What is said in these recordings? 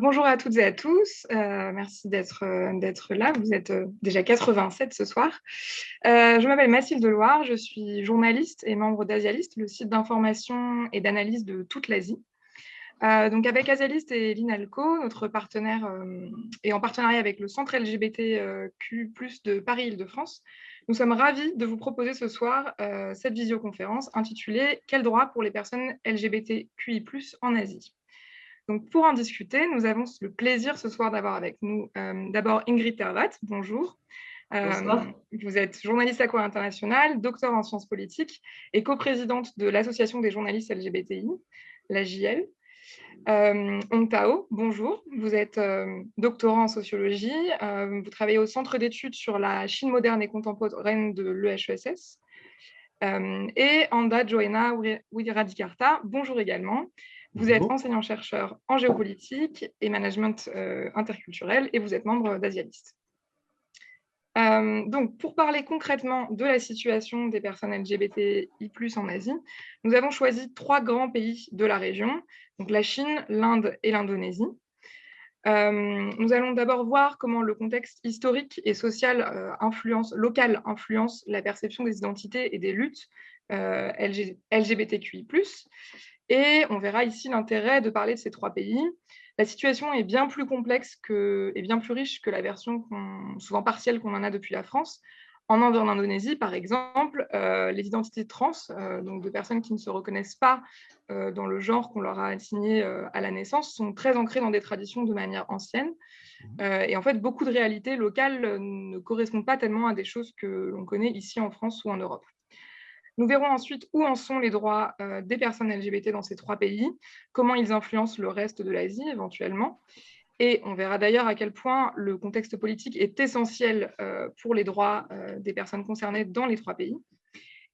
Bonjour à toutes et à tous, merci d'être là. Vous êtes déjà 87 ce soir. Je m'appelle Mathilde Loire, je suis journaliste et membre d'Asialist, le site d'information et d'analyse de toute l'Asie. Donc avec Asialist et l'INALCO, notre partenaire, et en partenariat avec le centre LGBTQ+ de Paris-Île-de-France, nous sommes ravis de vous proposer ce soir cette visioconférence intitulée « Quels droits pour les personnes LGBTQI+ en Asie ?» Donc, pour en discuter, nous avons le plaisir ce soir d'avoir avec nous d'abord Ingrid Tervat, bonjour. Bonsoir. Vous êtes journaliste à Corée International, docteur en sciences politiques et coprésidente de l'Association des journalistes LGBTI, la JL. Hong Tao, bonjour. Vous êtes doctorant en sociologie. Vous travaillez au Centre d'études sur la Chine moderne et contemporaine de l'EHESS. Et Anda Joena Wiradikarta, bonjour également. Vous êtes Bonjour. enseignant-chercheur en géopolitique et management interculturel et vous êtes membre d'Asialist. Donc, pour parler concrètement de la situation des personnes LGBTI+ en Asie, nous avons choisi 3 grands pays de la région, donc la Chine, l'Inde et l'Indonésie. Nous allons d'abord voir comment le contexte historique et social local influence la perception des identités et des luttes LGBTQI+. Et on verra ici l'intérêt de parler de ces 3 pays. La situation est bien plus complexe et bien plus riche que la version souvent partielle qu'on en a depuis la France. En Inde et en Indonésie, par exemple, les identités trans, donc de personnes qui ne se reconnaissent pas dans le genre qu'on leur a assigné à la naissance, sont très ancrées dans des traditions de manière ancienne. Et en fait, beaucoup de réalités locales ne correspondent pas tellement à des choses que l'on connaît ici en France ou en Europe. Nous verrons ensuite où en sont les droits des personnes LGBT dans ces 3 pays, comment ils influencent le reste de l'Asie éventuellement. Et on verra d'ailleurs à quel point le contexte politique est essentiel pour les droits des personnes concernées dans les 3 pays.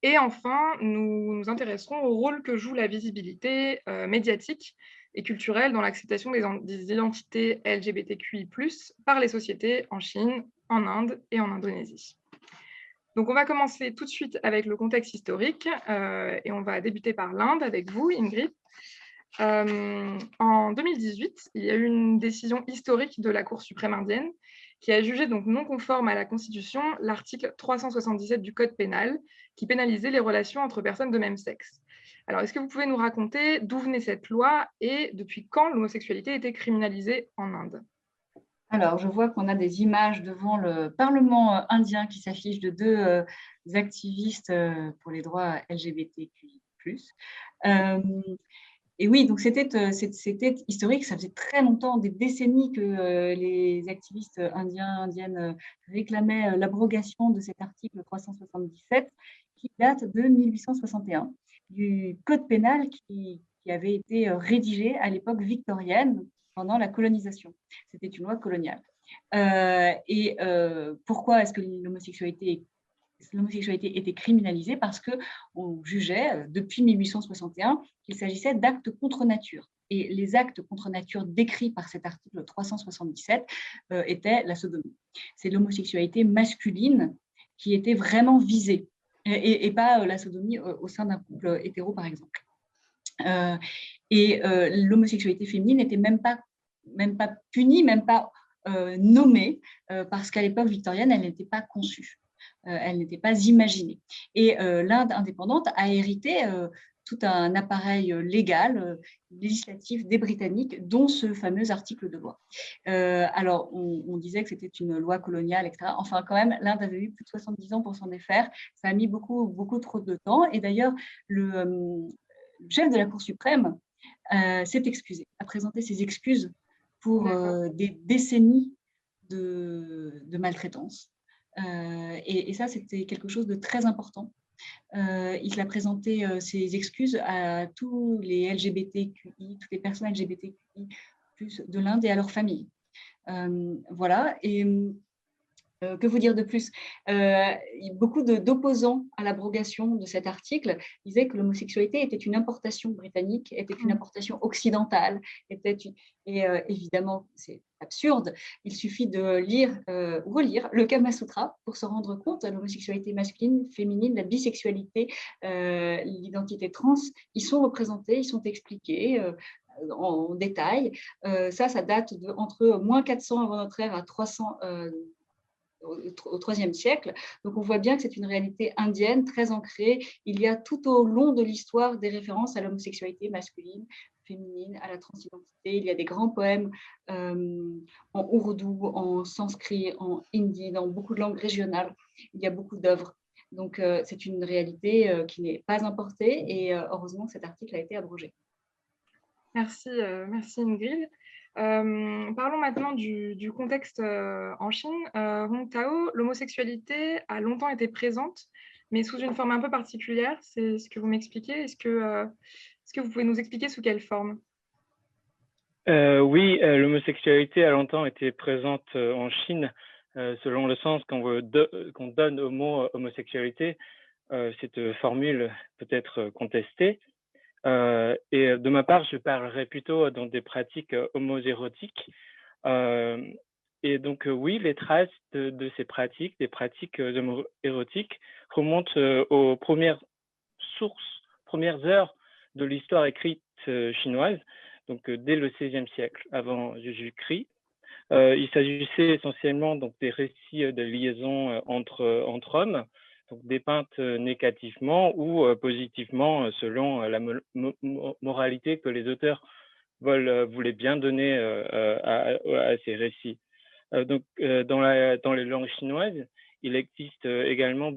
Et enfin, nous nous intéresserons au rôle que joue la visibilité médiatique et culturelle dans l'acceptation des identités LGBTQI+, par les sociétés en Chine, en Inde et en Indonésie. Donc, on va commencer tout de suite avec le contexte historique et on va débuter par l'Inde avec vous, Ingrid. En 2018, il y a eu une décision historique de la Cour suprême indienne qui a jugé donc non conforme à la Constitution l'article 377 du Code pénal qui pénalisait les relations entre personnes de même sexe. Alors, est-ce que vous pouvez nous raconter d'où venait cette loi et depuis quand l'homosexualité était criminalisée en Inde ? Alors, je vois qu'on a des images devant le Parlement indien qui s'affichent de 2 activistes pour les droits LGBTQI+. Et oui, donc c'était historique. Ça faisait très longtemps, des décennies que les activistes indiennes réclamaient l'abrogation de cet article 377 qui date de 1861 du Code pénal qui avait été rédigé à l'époque victorienne pendant la colonisation. C'était une loi coloniale. Pourquoi est-ce que l'homosexualité était criminalisée? Parce qu'on jugeait, depuis 1861, qu'il s'agissait d'actes contre nature. Et les actes contre nature décrits par cet article 377 étaient la sodomie. C'est l'homosexualité masculine qui était vraiment visée, et pas la sodomie au sein d'un couple hétéro, par exemple. L'homosexualité féminine n'était même pas punie, même pas nommée, parce qu'à l'époque victorienne, elle n'était pas conçue. Elle n'était pas imaginée. Et l'Inde indépendante a hérité tout un appareil légal, législatif des Britanniques, dont ce fameux article de loi. Alors, on disait que c'était une loi coloniale, etc. Enfin, quand même, l'Inde avait eu plus de 70 ans pour s'en défaire. Ça a mis beaucoup, beaucoup trop de temps. Et d'ailleurs, le chef de la Cour suprême s'est excusé, a présenté ses excuses pour des décennies de maltraitance. Et ça, c'était quelque chose de très important. Il a présenté ses excuses à tous les LGBTQI, toutes les personnes LGBTQI plus de l'Inde et à leurs familles. Voilà. Et que vous dire de plus? Beaucoup d'opposants à l'abrogation de cet article disaient que l'homosexualité était une importation britannique, était une importation occidentale. Évidemment, c'est absurde. Il suffit de lire ou relire le Kama Sutra pour se rendre compte de l'homosexualité masculine, féminine, la bisexualité, l'identité trans. Ils sont représentés, ils sont expliqués en détail. Ça date entre moins 400 avant notre ère à 300 au IIIe siècle. Donc, on voit bien que c'est une réalité indienne très ancrée. Il y a tout au long de l'histoire des références à l'homosexualité masculine, féminine, à la transidentité. Il y a des grands poèmes en ourdou, en sanskrit, en hindi, dans beaucoup de langues régionales. Il y a beaucoup d'œuvres. Donc, c'est une réalité qui n'est pas importée et heureusement que cet article a été abrogé. Merci, merci Ingrid. Parlons maintenant du contexte en Chine. Hong Tao, l'homosexualité a longtemps été présente, mais sous une forme un peu particulière. C'est ce que vous m'expliquez. Est-ce que vous pouvez nous expliquer sous quelle forme? Oui, l'homosexualité a longtemps été présente en Chine, selon le sens qu'on donne au mot homosexualité. Cette formule peut être contestée. Et de ma part, je parlerai plutôt dans des pratiques homoérotiques. Et donc, oui, les traces de ces pratiques, des pratiques homoérotiques, remontent aux premières sources, premières heures de l'histoire écrite chinoise, donc dès le XVIe siècle avant Jésus-Christ. Il s'agissait essentiellement donc, des récits de liaison entre hommes, donc dépeintes négativement ou positivement selon la moralité que les auteurs voulaient bien donner à ces récits. Donc, dans les langues chinoises, il existe également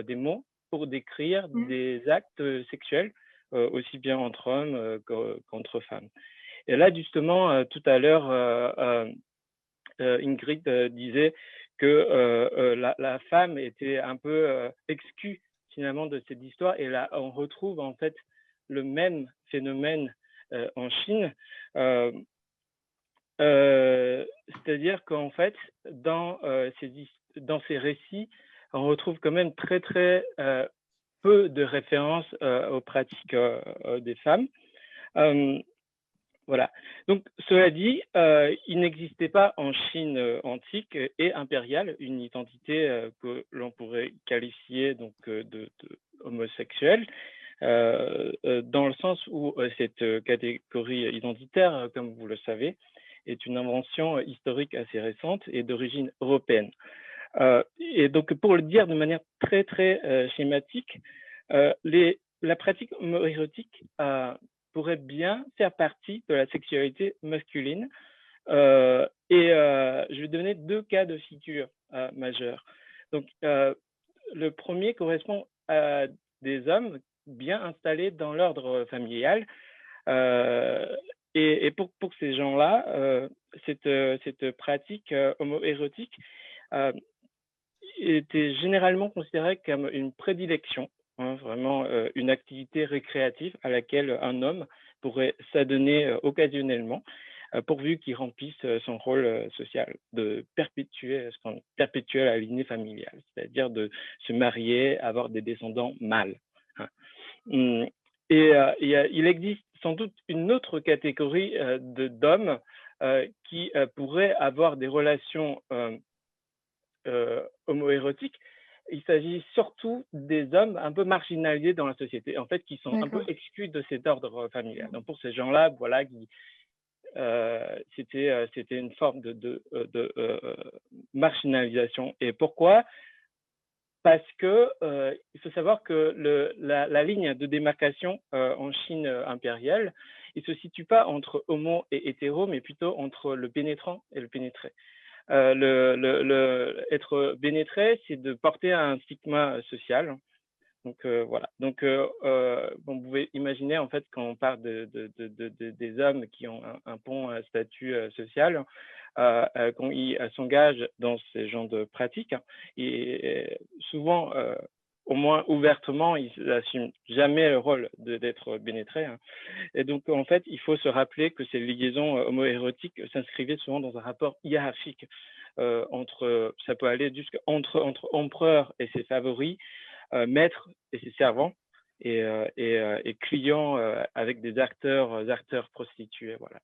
des mots pour décrire des actes sexuels, aussi bien entre hommes qu'entre femmes. Et là, justement, tout à l'heure, Ingrid disait que la femme était un peu exclue finalement de cette histoire. Et là, on retrouve en fait le même phénomène en Chine. C'est-à-dire qu'en fait, dans ces récits, on retrouve quand même très peu de références aux pratiques des femmes. Voilà. Donc, cela dit, il n'existait pas en Chine antique et impériale une identité que l'on pourrait qualifier donc de homosexuelle, dans le sens où cette catégorie identitaire, comme vous le savez, est une invention historique assez récente et d'origine européenne. Et donc, pour le dire de manière très schématique, la pratique homoérotique pourrait bien faire partie de la sexualité masculine. Je vais donner deux cas de figure majeurs. Donc, le premier correspond à des hommes bien installés dans l'ordre familial. Et pour ces gens-là, cette pratique homoérotique était généralement considérée comme une prédilection, vraiment une activité récréative à laquelle un homme pourrait s'adonner occasionnellement, pourvu qu'il remplisse son rôle social de perpétuer la lignée familiale, c'est-à-dire de se marier, avoir des descendants mâles. Il existe sans doute une autre catégorie d'hommes qui pourraient avoir des relations homoérotiques. Il s'agit surtout des hommes un peu marginalisés dans la société, en fait, qui sont un peu exclus de cet ordre familial. Donc, pour ces gens-là, voilà, c'était une forme de marginalisation. Et pourquoi? Parce que il faut savoir que la ligne de démarcation en Chine impériale, il ne se situe pas entre homo et hétéro, mais plutôt entre le pénétrant et le pénétré. Être pénétré, c'est de porter un stigma social. Donc voilà. Donc vous pouvez imaginer en fait quand on parle des hommes qui ont un bon statut social, quand ils s'engagent dans ces genres de pratiques, et souvent, au moins ouvertement, ils n'assument jamais le rôle d'être pénétré. Et donc en fait, il faut se rappeler que ces liaisons homoérotiques s'inscrivaient souvent dans un rapport hiérarchique ça peut aller jusqu'entre empereur et ses favoris, maître et ses servants, et clients avec des acteurs prostitués, voilà.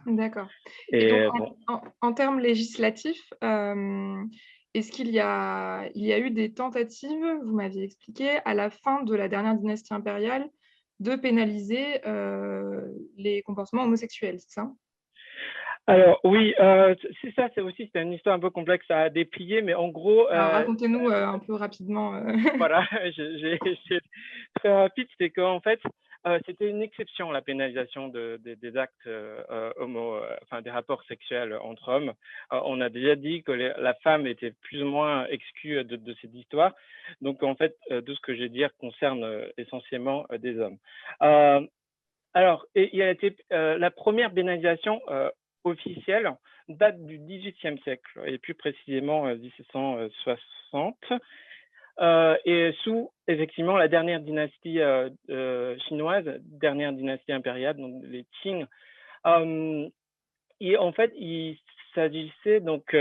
D'accord. Et donc, en termes législatifs, est-ce qu'il y a eu des tentatives, vous m'aviez expliqué, à la fin de la dernière dynastie impériale, de pénaliser les comportements homosexuels, c'est ça? Alors oui, c'est ça, c'est une histoire un peu complexe à déplier, mais en gros, Alors racontez-nous un peu rapidement. voilà, j'ai très rapide, c'est qu'en fait, c'était une exception, la pénalisation des actes enfin des rapports sexuels entre hommes. On a déjà dit que la femme était plus ou moins exclue de cette histoire. Donc en fait, tout ce que je vais dire concerne essentiellement des hommes. Alors, il y a été la première pénalisation officielle date du XVIIIe siècle, et plus précisément 1760. Et sous, effectivement, la dernière dynastie chinoise, dernière dynastie impériale, donc les Qing. Et en fait, il s'agissait donc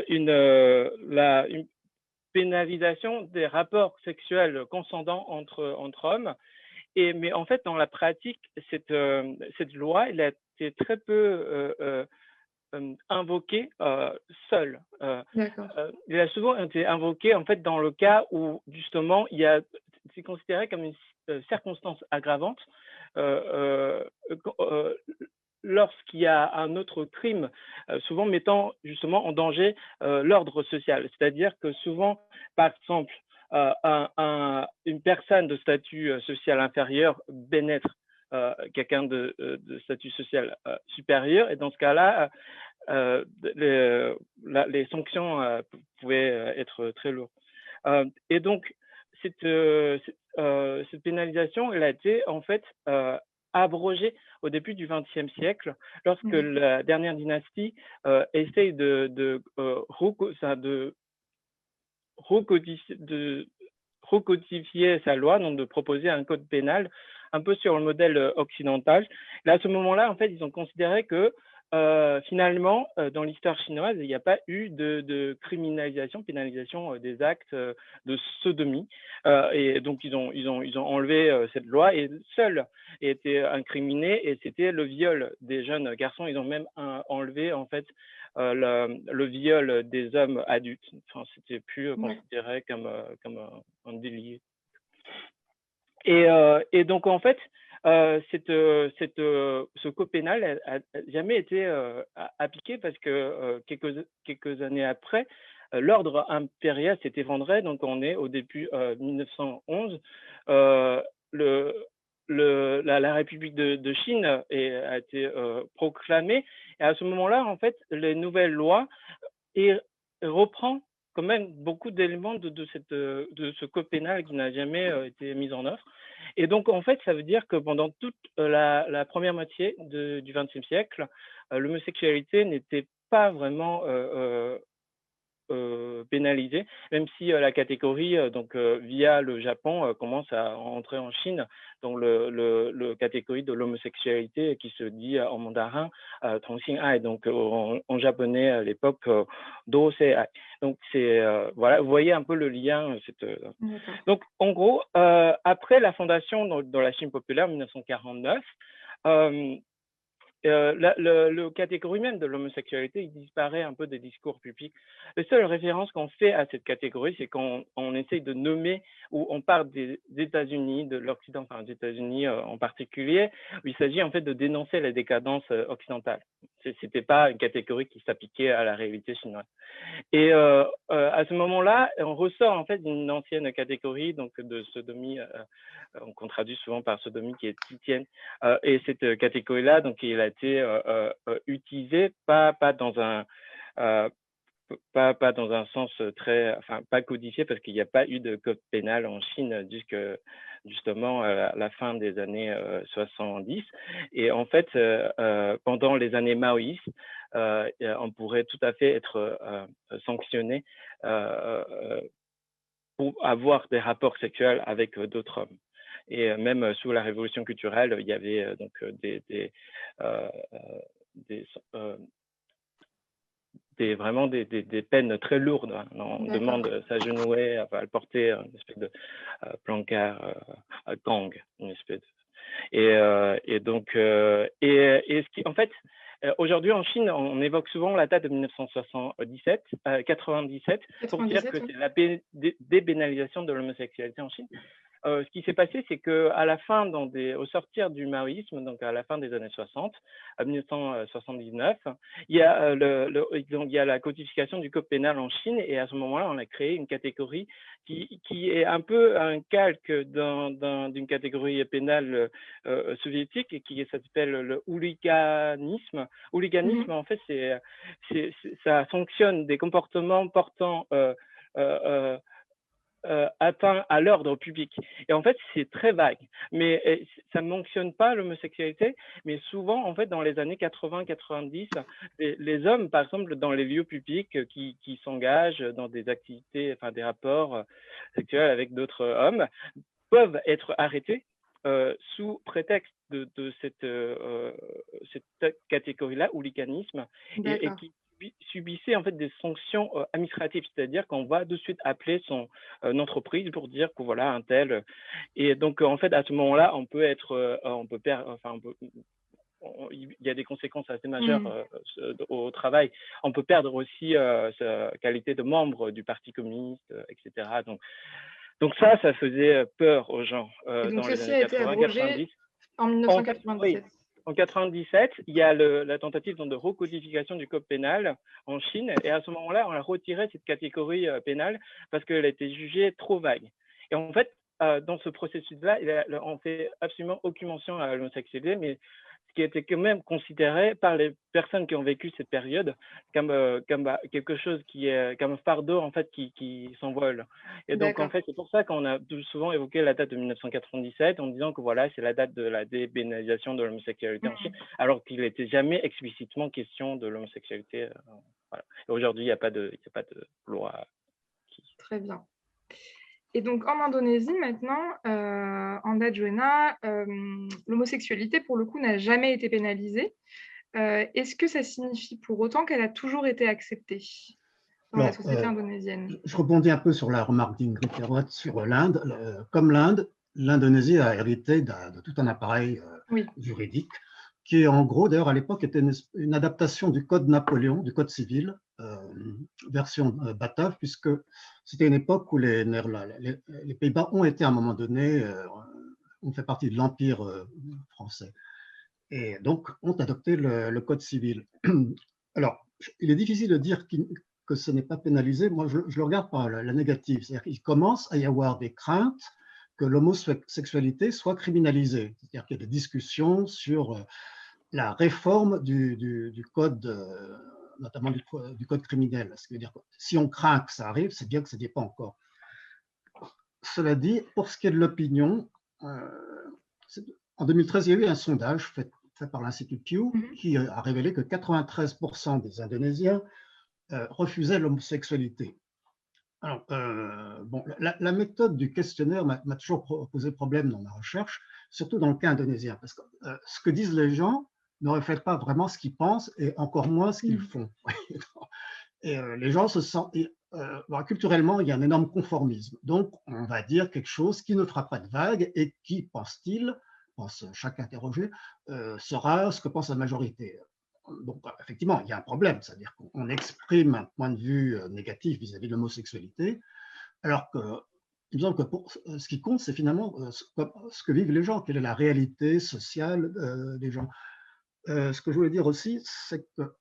une pénalisation des rapports sexuels consentants entre hommes. Mais en fait, dans la pratique, cette loi, elle a été très peu invoquée seule. Il a souvent été invoqué en fait dans le cas où justement c'est considéré comme une circonstance aggravante lorsqu'il y a un autre crime, souvent mettant justement en danger l'ordre social. C'est-à-dire que souvent, par exemple, une personne de statut social inférieur pénètre quelqu'un de statut social supérieur, et dans ce cas-là, les sanctions pouvaient être très lourdes. Et donc, cette pénalisation, elle a été en fait abrogée au début du XXe siècle, lorsque la dernière dynastie essaye de recodifier sa loi, donc de proposer un code pénal un peu sur le modèle occidental. Et à ce moment-là, en fait, ils ont considéré que finalement, dans l'histoire chinoise, il n'y a pas eu de criminalisation, pénalisation des actes de sodomie. Et donc, ils ont enlevé cette loi, et seul était incriminé, et c'était le viol des jeunes garçons. Ils ont même enlevé, en fait, le viol des hommes adultes. Enfin, c'était plus considéré comme un délit. Et donc, en fait, ce code pénal n'a jamais été appliqué, parce que quelques années après, l'ordre impérial s'est effondré. Donc, on est au début 1911. La République de Chine a été proclamée. Et à ce moment-là, en fait, les nouvelles lois reprend quand même beaucoup d'éléments de ce code pénal qui n'a jamais été mis en œuvre. Et donc, en fait, ça veut dire que pendant toute la première moitié du XXe siècle, l'homosexualité n'était pas vraiment pénalisée, même si la catégorie, via le Japon, commence à entrer en Chine, dans le catégorie de l'homosexualité qui se dit en mandarin Tongxing-ai, donc en japonais à l'époque Do-sei-ai. Donc voilà, vous voyez un peu le lien. Donc en gros, après la fondation dans la Chine populaire en 1949, le catégorie même de l'homosexualité, il disparaît un peu des discours publics. La seule référence qu'on fait à cette catégorie, c'est qu'on essaye de nommer, ou on parle des États-Unis, de l'Occident, enfin des États-Unis en particulier, où il s'agit en fait de dénoncer la décadence occidentale. C'était pas une catégorie qui s'appliquait à la réalité chinoise. Et à ce moment-là, on ressort en fait d'une ancienne catégorie, donc de sodomie, qu'on traduit souvent par sodomie, qui est titienne. Et cette catégorie-là, donc, il a été utilisée pas dans un pas dans un sens pas codifié, parce qu'il n'y a pas eu de code pénal en Chine justement à la fin des années 70. Et en fait, pendant les années maoïstes, on pourrait tout à fait être sanctionné pour avoir des rapports sexuels avec d'autres hommes. Et même sous la révolution culturelle, il y avait donc vraiment des peines très lourdes. On demande de s'agenouiller, à porter une espèce de placard gang, une espèce et donc ce qui, en fait, aujourd'hui en Chine, on évoque souvent la date de 1997, 97, pour dire que c'est la débénalisation de l'homosexualité en Chine. ce qui s'est passé, c'est qu'à la fin, au sortir du maoïsme, donc à la fin des années 60, à 1979, il y a, donc, il y a la codification du code pénal en Chine, et à ce moment-là, on a créé une catégorie qui est un peu un calque d'une catégorie pénale soviétique, et qui s'appelle le hooliganisme. Hooliganisme, en fait, ça sanctionne des comportements portant atteint à l'ordre public. Et en fait, c'est très vague. Mais ça ne mentionne pas l'homosexualité, mais souvent, en fait, dans les années 80-90, les hommes, par exemple, dans les lieux publics qui s'engagent dans des activités, enfin des rapports sexuels avec d'autres hommes, peuvent être arrêtés sous prétexte de cette catégorie-là, hooliganisme, et qui subissait en fait des sanctions administratives, c'est-à-dire qu'on va de suite appeler son entreprise pour dire que voilà un tel, et donc en fait à ce moment-là on peut être, on peut perdre, enfin il y a des conséquences assez majeures au travail. On peut perdre aussi sa qualité de membre du Parti communiste, etc. Donc ça faisait peur aux gens Et donc dans les ceci années a été 80-90. abrogé en Oui, 1997. en 97, il y a la tentative de recodification du code pénal en Chine, et à ce moment-là, on a retiré cette catégorie pénale parce qu'elle a été jugée trop vague. Et en fait, dans ce processus-là, on fait absolument aucune mention à l'homosexualité, mais ce qui était quand même considéré par les personnes qui ont vécu cette période comme quelque chose qui est comme un fardeau en fait qui s'envole. Et donc en fait c'est pour ça qu'on a souvent évoqué la date de 1997 en disant que voilà c'est la date de la dépénalisation de l'homosexualité en Chine, alors qu'il n'était jamais explicitement question de l'homosexualité. Voilà. Aujourd'hui il n'y a pas de loi qui... Très bien. Et donc, en Indonésie, maintenant, Anda Joena, l'homosexualité, pour le coup, n'a jamais été pénalisée. Est-ce que ça signifie pour autant qu'elle a toujours été acceptée dans la société indonésienne? Je rebondis un peu sur la remarque d'Ingrid Terrotte sur l'Inde. Comme l'Inde, l'Indonésie a hérité de tout un appareil juridique qui, en gros, d'ailleurs, à l'époque, était une adaptation du Code Napoléon, du Code civil, version batave, puisque c'était une époque où les Pays-Bas ont été, à un moment donné, ont fait partie de l'Empire français. Et donc, ont adopté le Code civil. Alors, il est difficile de dire que ce n'est pas pénalisé. Moi, je le regarde par la négative. C'est-à-dire qu'il commence à y avoir des craintes que l'homosexualité soit criminalisée. C'est-à-dire qu'il y a des discussions sur la réforme du code, notamment du code criminel. Ce qui veut dire que si on craint que ça arrive, c'est bien que ça n'y est pas encore. Cela dit, pour ce qui est de l'opinion, en 2013, il y a eu un sondage fait par l'Institut Pew qui a révélé que 93% des Indonésiens refusaient l'homosexualité. Alors, bon, la méthode du questionnaire m'a toujours posé problème dans ma recherche, surtout dans le cas indonésien, parce que ce que disent les gens ne reflète pas vraiment ce qu'ils pensent et encore moins ce qu'ils font. Et les gens se sentent... culturellement, il y a un énorme conformisme. Donc, on va dire quelque chose qui ne fera pas de vague et qui, pense-t-il, pense chaque interrogé, sera ce que pense la majorité. Donc, effectivement, il y a un problème, c'est-à-dire qu'on exprime un point de vue négatif vis-à-vis de l'homosexualité, alors que, il me semble que ce qui compte, c'est finalement ce que vivent les gens, quelle est la réalité sociale des gens. Ce que je voulais dire aussi, c'est que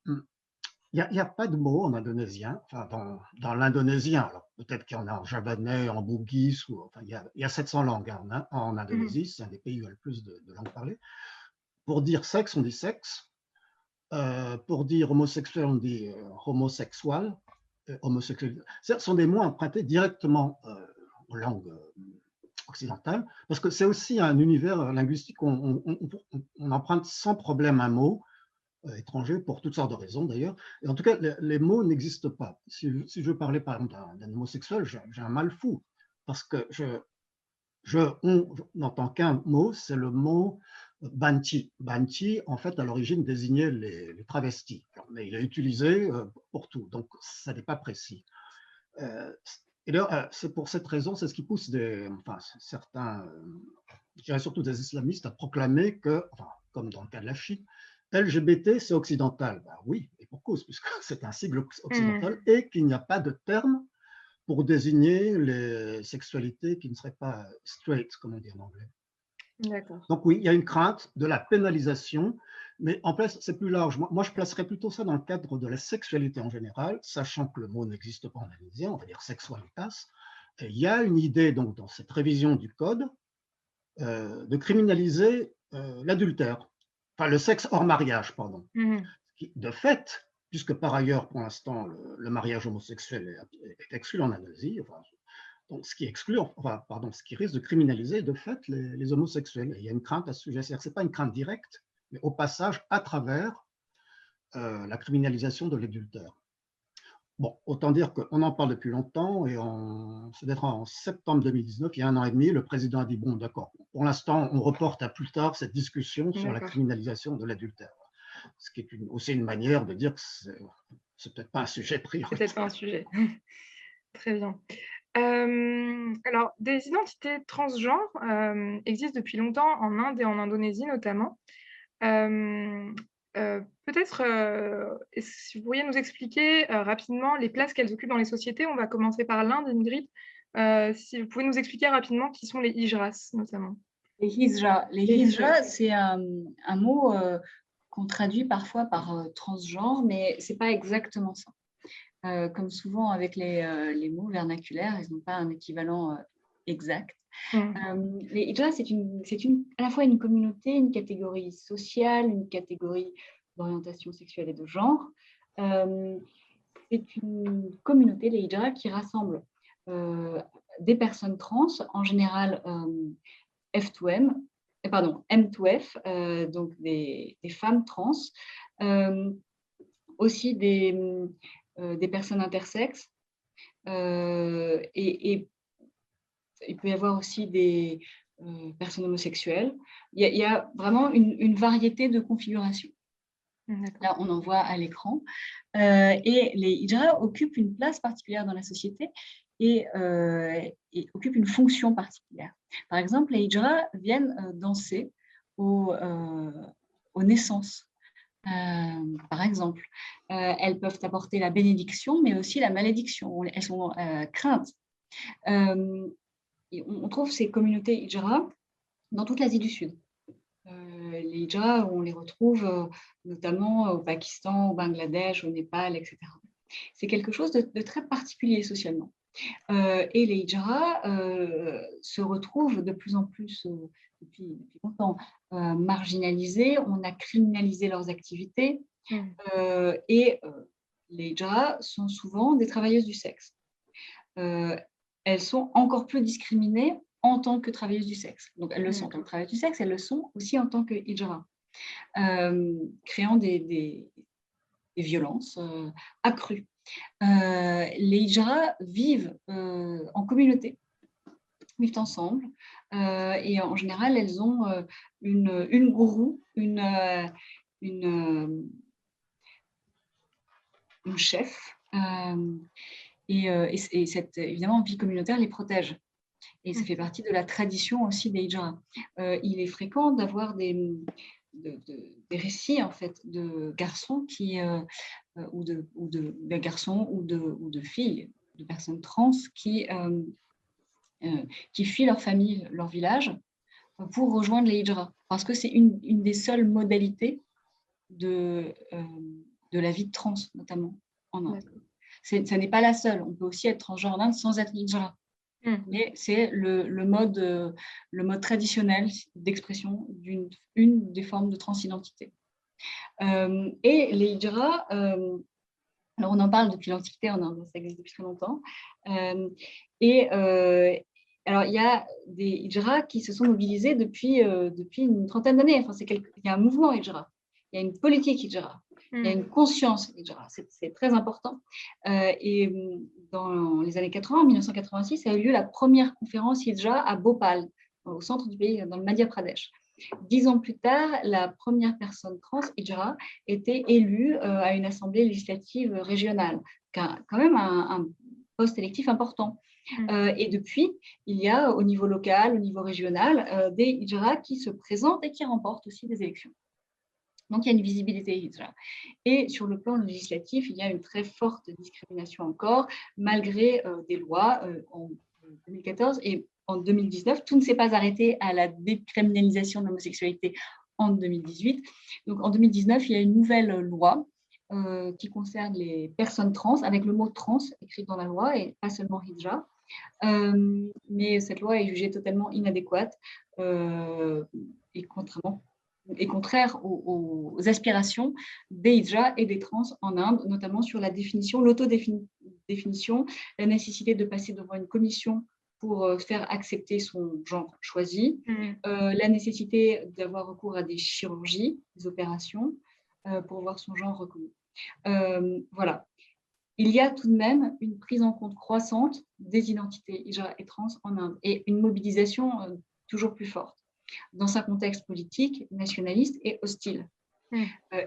il n'y a pas de mots en indonésien, enfin dans l'indonésien, alors peut-être qu'il y en a en javanais, en bougis, enfin, il y a 700 langues en Indonésie, c'est un des pays où il y a le plus de langues parlées. Pour dire sexe, on dit sexe. Pour dire homosexuel, on dit homosexual. Homosexuel. Ce sont des mots empruntés directement aux langues occidentales, parce que c'est aussi un univers linguistique, on emprunte sans problème un mot étranger pour toutes sortes de raisons d'ailleurs. Et en tout cas, les mots n'existent pas. Si je parlais par exemple d'un homosexuel, j'ai un mal fou, parce que on n'entend qu'un mot, c'est le mot banti. Banti, en fait, à l'origine, désignait les travestis, mais il est utilisé pour tout, donc ça n'est pas précis. Et là, c'est pour cette raison, c'est ce qui pousse certains, je dirais surtout des islamistes, à proclamer que, comme dans le cas de la Chine, LGBT, c'est occidental. Ben oui, et pour cause, puisque c'est un sigle occidental et qu'il n'y a pas de terme pour désigner les sexualités qui ne seraient pas straight, comme on dit en anglais. D'accord. Donc oui, il y a une crainte de la pénalisation, mais en place, c'est plus large. Moi, je placerais plutôt ça dans le cadre de la sexualité en général, sachant que le mot n'existe pas en indonésien, on va dire sexualitas. Et il y a une idée, donc, dans cette révision du code, de criminaliser l'adultère, enfin le sexe hors mariage, pardon. De fait, puisque par ailleurs, pour l'instant, le mariage homosexuel est exclu en Indonésie, enfin, donc ce qui exclut, enfin, pardon, ce qui risque de criminaliser de fait les homosexuels. Et il y a une crainte à ce sujet. C'est-à-dire que ce n'est pas une crainte directe, mais au passage à travers la criminalisation de l'adultère. Bon, autant dire qu'on en parle depuis longtemps et c'est d'être en septembre 2019, il y a 1 an et demi, le président a dit bon, d'accord, pour l'instant, on reporte à plus tard cette discussion sur la criminalisation de l'adultère. Ce qui est aussi une manière de dire que c'est peut-être pas un sujet prioritaire. C'est peut-être pas un sujet. Très bien. Alors, des identités transgenres existent depuis longtemps en Inde et en Indonésie notamment. Peut-être, si vous pourriez nous expliquer rapidement les places qu'elles occupent dans les sociétés. On va commencer par l'Inde, Ingrid. Si vous pouvez nous expliquer rapidement qui sont les hijras, notamment. Les hijras, c'est un mot qu'on traduit parfois par transgenre, mais ce n'est pas exactement ça. Comme souvent avec les mots vernaculaires, ils n'ont pas un équivalent exact. Les hijras, c'est à la fois une communauté, une catégorie sociale, une catégorie d'orientation sexuelle et de genre. C'est une communauté, les hijras, qui rassemble des personnes trans, en général M2F, donc des femmes trans, aussi des personnes intersexes, et il peut y avoir aussi des personnes homosexuelles. Il y a vraiment une variété de configurations. Là, on en voit à l'écran. Et les hijras occupent une place particulière dans la société et occupent une fonction particulière. Par exemple, les hijras viennent danser aux naissances. Par exemple, elles peuvent apporter la bénédiction, mais aussi la malédiction. Elles sont craintes. On trouve ces communautés hijras dans toute l'Asie du Sud. Les hijras, on les retrouve notamment au Pakistan, au Bangladesh, au Népal, etc. C'est quelque chose de très particulier socialement. Et les hijras se retrouvent de plus en plus, depuis longtemps, marginalisés. On a criminalisé leurs activités. Et les hijras sont souvent des travailleuses du sexe. Elles sont encore plus discriminées en tant que travailleuses du sexe. Donc, elles le sont en tant que travailleuses du sexe, elles le sont aussi en tant que hijra, créant des violences accrues. Les hijras vivent en communauté, vivent ensemble, et en général, elles ont une gourou, une chef, et cette, évidemment, vie communautaire les protège. Et ça fait partie de la tradition aussi des hijras. Il est fréquent d'avoir des récits en fait de garçons ou de garçons ou de filles, de personnes trans qui fuient leur famille, leur village pour rejoindre les hijras, parce que c'est une des seules modalités de la vie de trans, notamment en Inde. Ça n'est pas la seule. On peut aussi être transgenre en Inde sans être hijra. Mais c'est le mode traditionnel d'expression d'une des formes de transidentité. Et les hijras, alors on en parle depuis l'Antiquité, ça existe depuis très longtemps. Alors il y a des hijras qui se sont mobilisés depuis une trentaine d'années. Enfin, il y a un mouvement hijra, il y a une politique hijra. Il y a une conscience hijra, c'est très important. Et dans les années 80, en 1986, a eu lieu la première conférence hijra à Bhopal, au centre du pays, dans le Madhya Pradesh. 10 ans plus tard, la première personne trans hijra était élue à une assemblée législative régionale, quand même un poste électif important. Et depuis, il y a au niveau local, au niveau régional, des hijras qui se présentent et qui remportent aussi des élections. Donc, il y a une visibilité hijra. Et sur le plan législatif, il y a une très forte discrimination encore, malgré des lois en 2014 et en 2019. Tout ne s'est pas arrêté à la décriminalisation de l'homosexualité en 2018. Donc, en 2019, il y a une nouvelle loi qui concerne les personnes trans, avec le mot trans écrit dans la loi et pas seulement hijra. Mais cette loi est jugée totalement inadéquate et contraire aux aspirations des hijras et des trans en Inde, notamment sur la définition, l'autodéfinition, la nécessité de passer devant une commission pour faire accepter son genre choisi, la nécessité d'avoir recours à des chirurgies, des opérations, pour voir son genre reconnu. Voilà. Il y a tout de même une prise en compte croissante des identités hijra et trans en Inde et une mobilisation toujours plus forte dans un contexte politique, nationaliste et hostile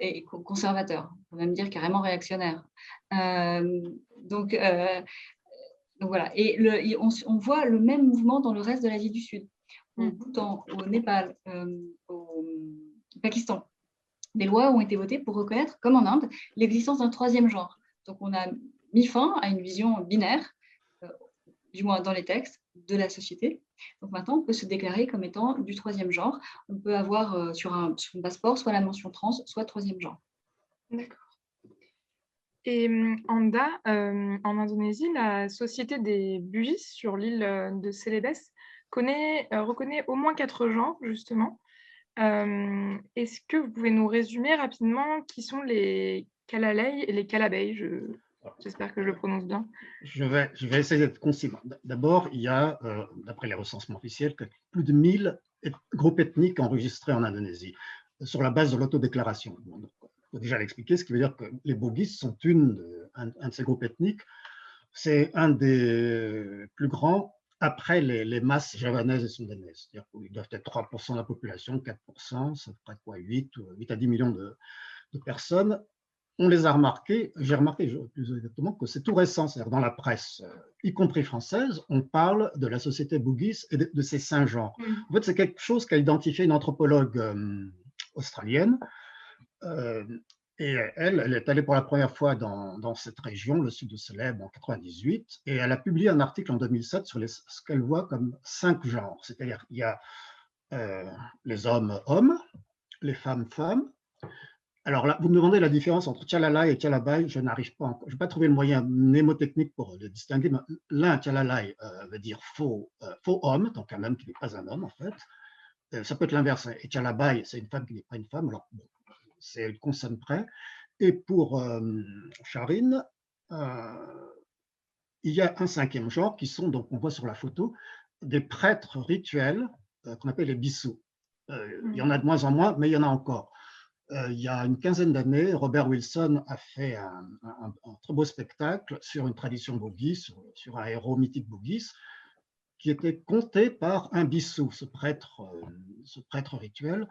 et conservateur, on va même dire carrément réactionnaire. Donc voilà. Et on voit le même mouvement dans le reste de l'Asie du Sud, au Bhoutan, au Népal, au Pakistan. Des lois ont été votées pour reconnaître, comme en Inde, l'existence d'un troisième genre. Donc, on a mis fin à une vision binaire, du moins dans les textes, de la société. Donc, maintenant, on peut se déclarer comme étant du troisième genre. On peut avoir sur son passeport soit la mention trans, soit troisième genre. D'accord. Et Anda, en Indonésie, la société des Bugis sur l'île de Celebes reconnaît au moins 4 genres, justement. Est-ce que vous pouvez nous résumer rapidement qui sont les Kalalei et les Kalabei? J'espère que je le prononce bien. Je vais essayer d'être concis. D'abord, il y a, d'après les recensements officiels, plus de 1000 groupes ethniques enregistrés en Indonésie, sur la base de l'autodéclaration. Bon, il faut déjà l'expliquer, ce qui veut dire que les Bugis sont un de ces groupes ethniques. C'est un des plus grands après les masses javanaises et soudanaises. C'est-à-dire qu'ils doivent être 3% de la population, 4%, ça ferait quoi, 8 à 10 millions de personnes. On les a remarqués, j'ai remarqué plus exactement que c'est tout récent, c'est-à-dire dans la presse, y compris française, on parle de la société Bugis et de ses 5 genres. En fait, c'est quelque chose qu'a identifié une anthropologue australienne, et elle est allée pour la première fois dans cette région, le sud de Celebes, en 98, et elle a publié un article en 2007 sur ce qu'elle voit comme 5 genres, c'est-à-dire il y a les hommes, les femmes, Alors là, vous me demandez la différence entre Tchalalai et Tchalabai, je n'arrive pas encore, je n'ai pas trouvé le moyen mnémotechnique pour le distinguer. L'un, Tchalalai, veut dire faux homme, donc un homme qui n'est pas un homme en fait. Ça peut être l'inverse, et Tchalabai, c'est une femme qui n'est pas une femme, alors bon, c'est le consonne près. Et pour Charine, il y a un 5e genre qui sont, donc on voit sur la photo, des prêtres rituels qu'on appelle les bissous. Il y en a de moins en moins, mais il y en a encore. Il y a une quinzaine d'années, Robert Wilson a fait un très beau spectacle sur une tradition bugis, sur un héros mythique bugis, qui était conté par un bissou, ce prêtre rituel.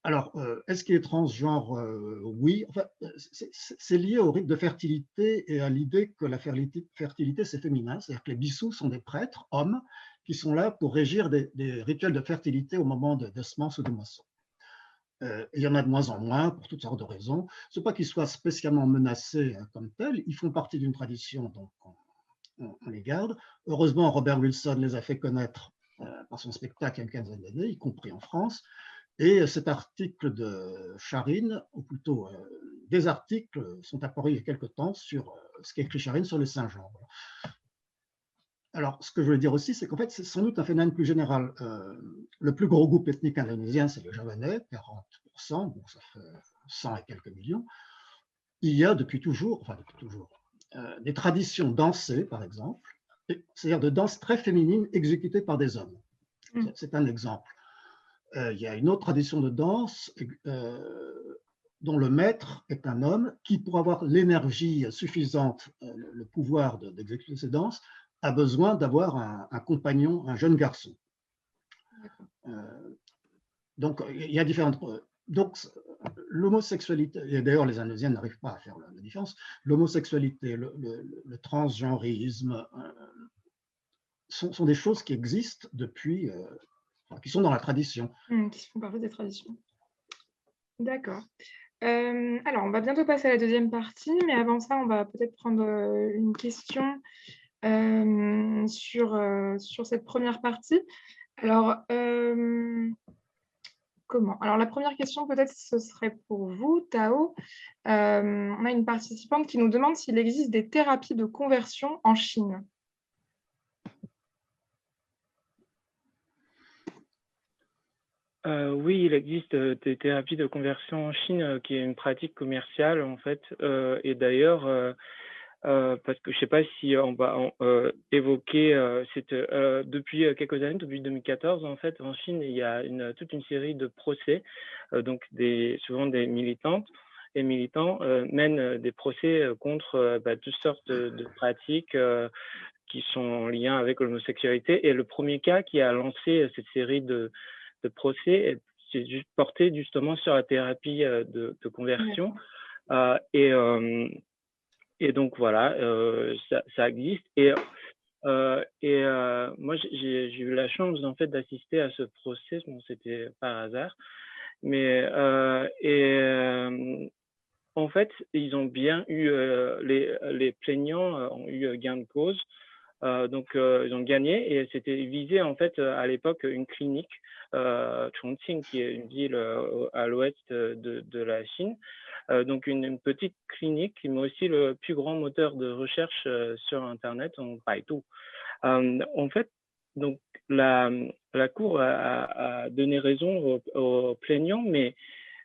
Alors, est-ce qu'il est transgenre? Oui. Enfin, c'est lié au rite de fertilité et à l'idée que la fertilité, c'est féminin. C'est-à-dire que les bissous sont des prêtres, hommes, qui sont là pour régir des rituels de fertilité au moment de semences ou de moissons. Il y en a de moins en moins pour toutes sortes de raisons. Ce n'est pas qu'ils soient spécialement menacés comme tels, ils font partie d'une tradition, donc on les garde. Heureusement, Robert Wilson les a fait connaître par son spectacle il y a une quinzaine d'années, y compris en France. Et cet article de Charine, ou plutôt des articles sont apparus il y a quelque temps sur ce qu'écrit Charine sur les 5 genres. Alors, ce que je veux dire aussi, c'est qu'en fait, c'est sans doute un phénomène plus général. Le plus gros groupe ethnique indonésien, c'est le javanais, 40%, bon, ça fait 100 et quelques millions. Il y a depuis toujours, des traditions dansées, par exemple, c'est-à-dire de danses très féminines exécutées par des hommes. C'est un exemple. Il y a une autre tradition de danse dont le maître est un homme qui, pour avoir l'énergie suffisante, le pouvoir d'exécuter ces danses, a besoin d'avoir un compagnon, un jeune garçon. Donc, il y a différentes... Donc, l'homosexualité, et d'ailleurs les Indonésiens n'arrivent pas à faire la différence, l'homosexualité, le transgenrisme sont des choses qui existent depuis, qui sont dans la tradition. Qui font partie des traditions. D'accord. Alors, on va bientôt passer à la deuxième partie, mais avant ça, on va peut-être prendre une question sur cette première partie. Alors, comment? Alors, la première question, peut-être, ce serait pour vous, Tao. On a une participante qui nous demande s'il existe des thérapies de conversion en Chine. Oui, il existe des thérapies de conversion en Chine qui est une pratique commerciale en fait. Et d'ailleurs, parce que je ne sais pas si on va évoquer, depuis quelques années, depuis 2014 en fait, en Chine, il y a toute une série de procès, donc souvent des militantes et militants mènent des procès contre toutes sortes de pratiques qui sont en lien avec l'homosexualité. Et le premier cas qui a lancé cette série de procès, c'est porté justement sur la thérapie de conversion. Et donc voilà, ça existe. Et moi, j'ai eu la chance en fait d'assister à ce procès. Bon, c'était par hasard, mais en fait, ils ont bien eu les plaignants ont eu gain de cause. Donc, ils ont gagné et c'était visé en fait à l'époque une clinique, Chongqing, qui est une ville à l'ouest de la Chine. Donc, une petite clinique, mais aussi le plus grand moteur de recherche sur Internet, en Baidu. En fait, donc, la Cour a donné raison aux plaignants, mais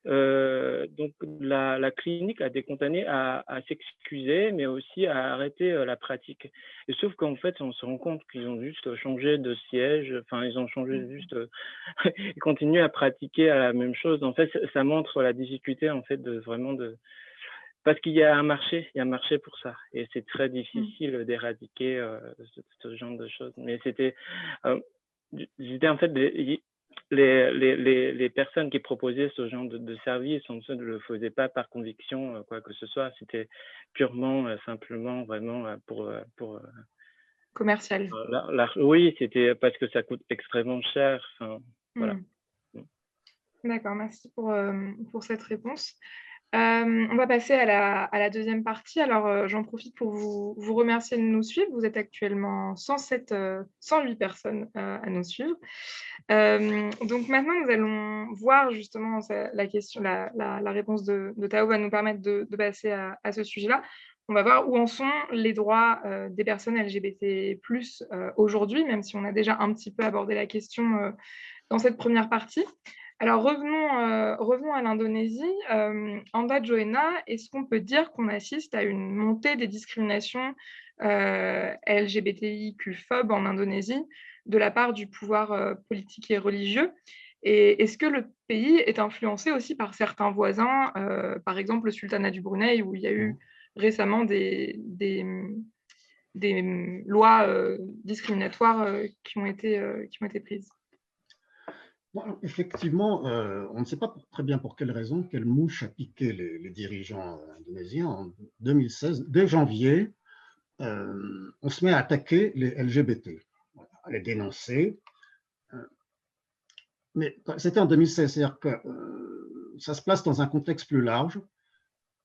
donc la clinique a été condamnée à s'excuser, mais aussi à arrêter la pratique. Et sauf qu'en fait, on se rend compte qu'ils ont juste changé de siège, enfin, ils ont changé juste, ils continuent à pratiquer la même chose. En fait, ça montre la difficulté, en fait, parce qu'il y a un marché pour ça. Et c'est très difficile d'éradiquer ce genre de choses. Mais c'était en fait les personnes qui proposaient ce genre de service ne le faisaient pas par conviction, quoi que ce soit. C'était purement, simplement, vraiment pour Commercial. oui, c'était parce que ça coûte extrêmement cher. Enfin, voilà. D'accord, merci pour cette réponse. On va passer à la deuxième partie. Alors, j'en profite pour vous remercier de nous suivre. Vous êtes actuellement 108 personnes à nous suivre. Donc maintenant, nous allons voir justement la question, la réponse de Tao va nous permettre de passer à ce sujet-là. On va voir où en sont les droits des personnes LGBT+ aujourd'hui, même si on a déjà un petit peu abordé la question dans cette première partie. Alors revenons à l'Indonésie. Anda Joena, est-ce qu'on peut dire qu'on assiste à une montée des discriminations LGBTIQ-phobes en Indonésie de la part du pouvoir politique et religieux? Et est-ce que le pays est influencé aussi par certains voisins, par exemple le sultanat du Brunei, où il y a eu récemment des lois discriminatoires qui ont été prises? Bon, effectivement, on ne sait pas très bien pour quelle raison, quelle mouche a piqué les dirigeants indonésiens. En 2016, dès janvier, on se met à attaquer les LGBT, à les dénoncer. Mais c'était en 2016, c'est-à-dire que ça se place dans un contexte plus large.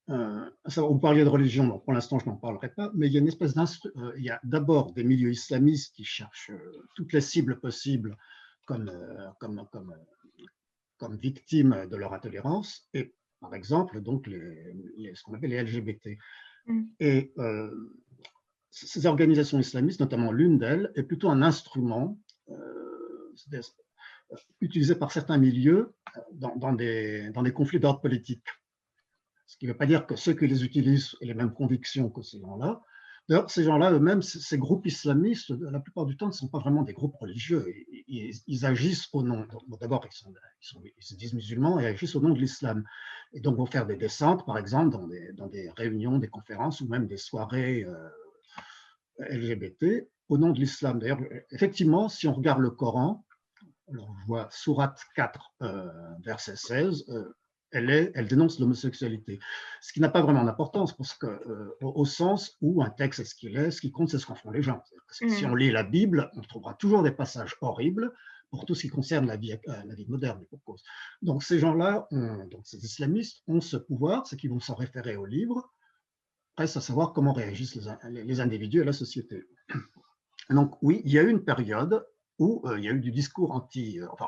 Vous parliez de religion, donc pour l'instant je n'en parlerai pas, mais il y a une espèce il y a d'abord des milieux islamistes qui cherchent toutes les cibles possibles comme victimes de leur intolérance, et par exemple donc ce qu'on appelle les LGBT. Et ces organisations islamistes, notamment l'une d'elles, est plutôt un instrument utilisé par certains milieux dans des conflits d'ordre politique. Ce qui ne veut pas dire que ceux qui les utilisent aient les mêmes convictions que ces gens-là. D'ailleurs, ces gens-là eux-mêmes, ces groupes islamistes, la plupart du temps, ne sont pas vraiment des groupes religieux. Ils agissent au nom, d'abord, ils se disent musulmans et agissent au nom de l'islam. Et donc, vont faire des descentes, par exemple, dans des réunions, des conférences ou même des soirées LGBT au nom de l'islam. D'ailleurs, effectivement, si on regarde le Coran, alors on voit Sourate 4, verset 16, elle dénonce l'homosexualité. Ce qui n'a pas vraiment d'importance, parce que, au sens où un texte est ce qu'il est, ce qui compte, c'est ce qu'en font les gens. Si on lit la Bible, on trouvera toujours des passages horribles pour tout ce qui concerne la vie moderne. Pour cause. Donc ces gens-là, donc ces islamistes, ont ce pouvoir, c'est qu'ils vont s'en référer au livre, reste à savoir comment réagissent les individus et la société. Donc oui, il y a eu une période où il y a eu du discours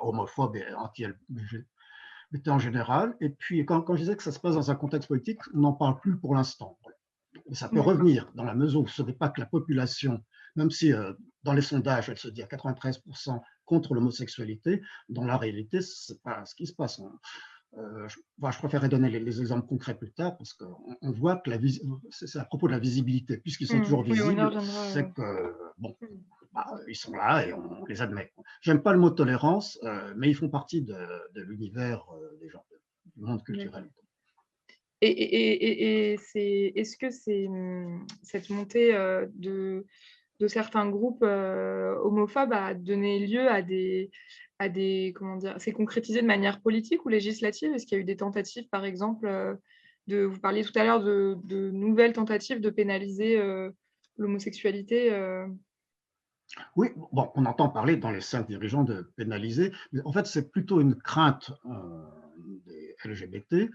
homophobe et anti-LGBT en général, et puis quand je disais que ça se passe dans un contexte politique, on n'en parle plus pour l'instant. Mais ça peut revenir dans la mesure où ce n'est pas que la population, même si dans les sondages, elle se dit à 93% contre l'homosexualité, dans la réalité, ce n'est pas ce qui se passe. Je préférerais donner les exemples concrets plus tard, parce qu'on voit que c'est à propos de la visibilité, puisqu'ils sont toujours visibles, c'est que, bon, ils sont là et on les admet. J'aime pas le mot tolérance, mais ils font partie de l'univers des gens, du monde culturel. Et est-ce que cette montée de certains groupes homophobes a donné lieu à des comment dire, c'est concrétisé de manière politique ou législative? Est-ce qu'il y a eu des tentatives, par exemple, vous parliez tout à l'heure de nouvelles tentatives de pénaliser l'homosexualité? Oui, bon, on entend parler dans les cercles dirigeants de pénaliser, mais en fait, c'est plutôt une crainte des LGBT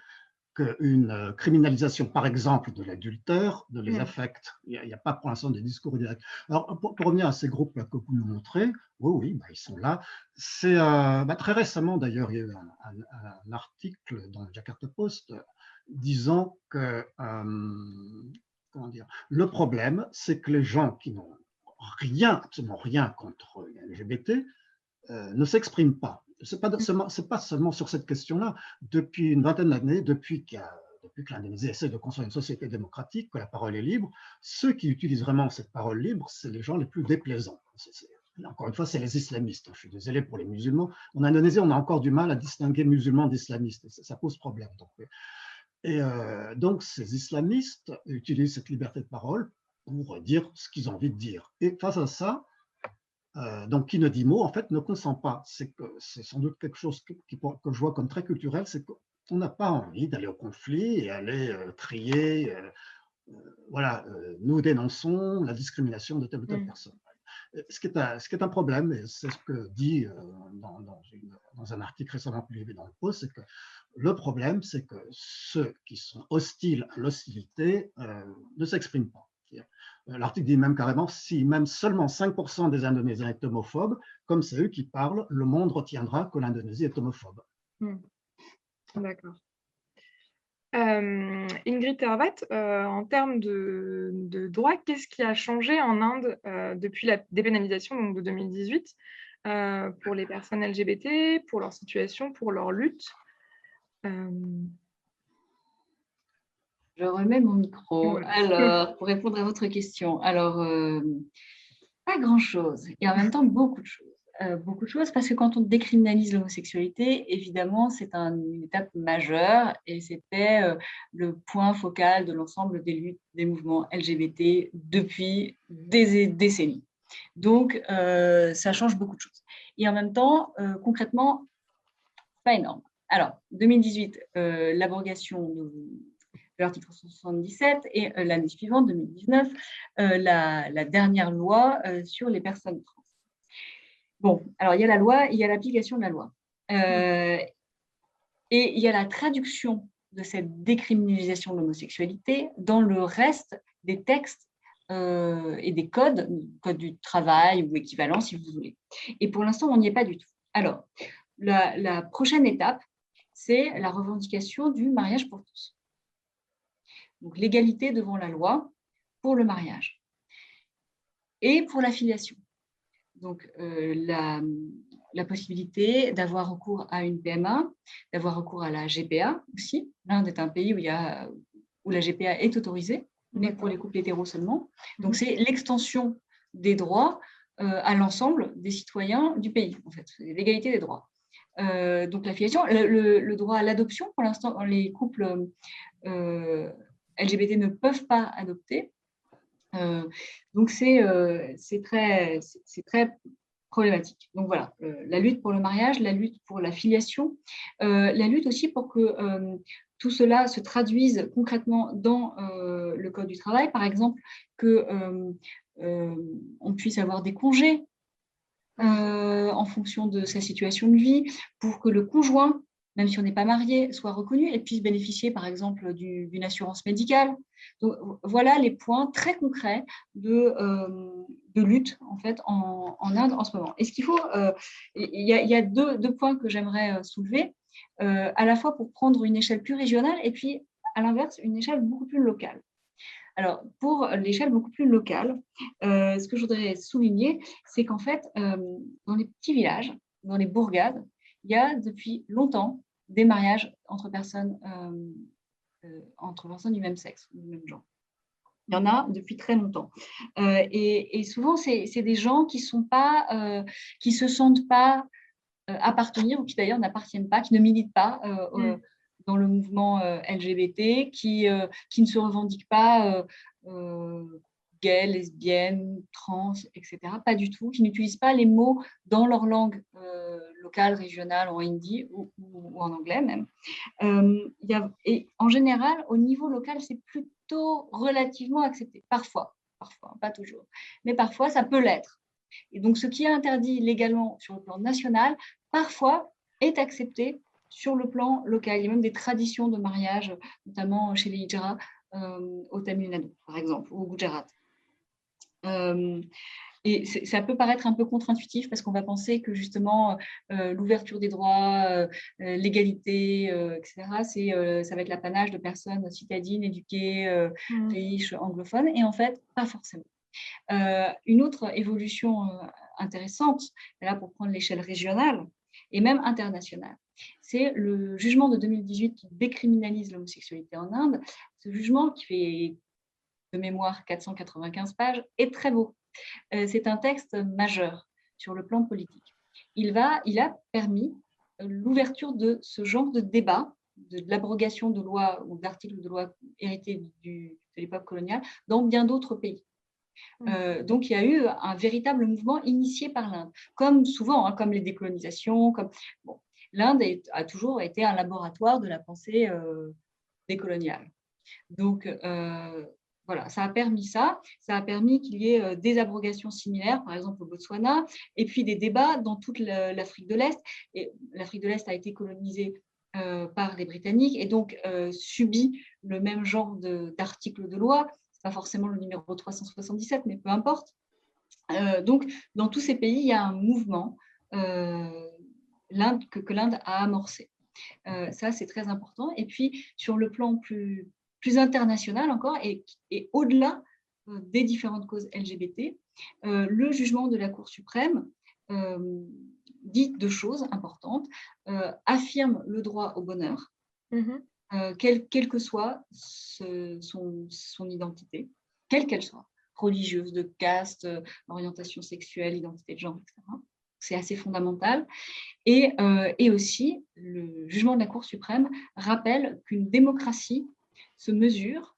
qu'une criminalisation, par exemple, de l'adultère, de les affecte. Il n'y a pas pour l'instant de discours direct. Alors, pour revenir à ces groupes-là que vous nous montrez, oui, ils sont là. C'est très récemment, d'ailleurs, il y a eu un article dans le Jakarta Post disant que comment dire, le problème, c'est que les gens qui n'ont absolument rien contre les LGBT ne s'expriment pas. Ce n'est pas seulement sur cette question-là. Depuis une vingtaine d'années, depuis que l'Indonésie essaie de construire une société démocratique, que la parole est libre, ceux qui utilisent vraiment cette parole libre, c'est les gens les plus déplaisants. Encore une fois, c'est les islamistes. Je suis désolé pour les musulmans. En Indonésie, on a encore du mal à distinguer musulmans d'islamistes. Ça pose problème. Donc, ces islamistes utilisent cette liberté de parole pour dire ce qu'ils ont envie de dire. Et face à ça, donc qui ne dit mot, en fait, ne consent pas. C'est sans doute quelque chose que je vois comme très culturel, c'est qu'on n'a pas envie d'aller au conflit et aller crier, voilà, nous dénonçons la discrimination de telle ou telle personne. Ce qui est un problème, et c'est ce que dit dans un article récemment publié dans le Post, c'est que le problème, c'est que ceux qui sont hostiles à l'hostilité ne s'expriment pas. L'article dit même carrément, si même seulement 5% des Indonésiens est homophobe, comme c'est eux qui parlent, le monde retiendra que l'Indonésie est homophobe. D'accord. Ingrid Tervat, en termes de droit, qu'est-ce qui a changé en Inde depuis la dépénalisation donc, de 2018 pour les personnes LGBT, pour leur situation, pour leur lutte? Je remets mon micro. Ouais. Alors, pour répondre à votre question, alors, pas grand-chose, et en même temps, beaucoup de choses. Beaucoup de choses, parce que quand on décriminalise l'homosexualité, évidemment, c'est une étape majeure, et c'était le point focal de l'ensemble des luttes des mouvements LGBT depuis des décennies. Donc, ça change beaucoup de choses. Et en même temps, concrètement, pas énorme. Alors, 2018, l'abrogation de l'article 77 et l'année suivante, 2019, la dernière loi sur les personnes trans. Bon, alors il y a la loi, il y a l'application de la loi. Et il y a la traduction de cette décriminalisation de l'homosexualité dans le reste des textes et des codes, code du travail ou équivalent si vous voulez. Et pour l'instant, on n'y est pas du tout. Alors, la prochaine étape, c'est la revendication du mariage pour tous. Donc, l'égalité devant la loi pour le mariage et pour la filiation. Donc, la possibilité d'avoir recours à une PMA, d'avoir recours à la GPA aussi. L'Inde est un pays où la GPA est autorisée, mais pour les couples hétéros seulement. Donc, c'est l'extension des droits à l'ensemble des citoyens du pays, en fait, l'égalité des droits. Donc, la filiation, le droit à l'adoption, pour l'instant, les couples LGBT ne peuvent pas adopter. Donc, c'est très problématique. Donc voilà, la lutte pour le mariage, la lutte pour la filiation, la lutte aussi pour que tout cela se traduise concrètement dans le Code du travail, par exemple, qu'on puisse avoir des congés en fonction de sa situation de vie, pour que le conjoint, même si on n'est pas marié, soit reconnu et puisse bénéficier, par exemple, d'une assurance médicale. Donc, voilà les points très concrets de lutte, en fait, en Inde en ce moment. Et ce qu'il faut, il y a deux points que j'aimerais soulever, à la fois pour prendre une échelle plus régionale et puis, à l'inverse, une échelle beaucoup plus locale. Alors, pour l'échelle beaucoup plus locale, ce que je voudrais souligner, c'est qu'en fait, dans les petits villages, dans les bourgades, il y a depuis longtemps des mariages entre personnes du même sexe, du même genre. Il y en a depuis très longtemps. Et souvent, c'est des gens qui ne se sentent pas appartenir, ou qui d'ailleurs n'appartiennent pas, qui ne militent pas dans le mouvement LGBT, qui ne se revendiquent pas gays, lesbiennes, trans, etc. Pas du tout, qui n'utilisent pas les mots dans leur langue locale, régionale, en hindi ou en anglais même. Et en général, au niveau local, c'est plutôt relativement accepté. Parfois, pas toujours, mais parfois ça peut l'être. Et donc, ce qui est interdit légalement sur le plan national, parfois est accepté sur le plan local. Il y a même des traditions de mariage, notamment chez les Hijra, au Tamil Nadu, par exemple, ou au Gujarat. Et ça peut paraître un peu contre-intuitif parce qu'on va penser que justement l'ouverture des droits, l'égalité, etc., ça va être l'apanage de personnes citadines, éduquées, riches, anglophones, et en fait, pas forcément. Une autre évolution intéressante, là pour prendre l'échelle régionale et même internationale, c'est le jugement de 2018 qui décriminalise l'homosexualité en Inde. Ce jugement, qui fait de mémoire 495 pages, est très beau. C'est un texte majeur sur le plan politique. Il a permis l'ouverture de ce genre de débat, de l'abrogation de lois ou d'articles de loi hérités de l'époque coloniale dans bien d'autres pays. Donc, il y a eu un véritable mouvement initié par l'Inde, comme souvent, comme les décolonisations. L'Inde a toujours été un laboratoire de la pensée décoloniale. Donc, voilà, ça a permis ça. Ça a permis qu'il y ait des abrogations similaires, par exemple au Botswana, et puis des débats dans toute l'Afrique de l'Est. Et l'Afrique de l'Est a été colonisée par les Britanniques et donc subit le même genre d'articles de loi. Pas forcément le numéro 377, mais peu importe. Donc, dans tous ces pays, il y a un mouvement que l'Inde a amorcé. Ça, c'est très important. Et puis, sur le plan plus international encore, et au-delà des différentes causes LGBT, le jugement de la Cour suprême dit deux choses importantes, affirme le droit au bonheur, quelle que soit son identité, quelle qu'elle soit, religieuse, de caste, orientation sexuelle, identité de genre, etc. C'est assez fondamental. Et aussi, le jugement de la Cour suprême rappelle qu'une démocratie se mesure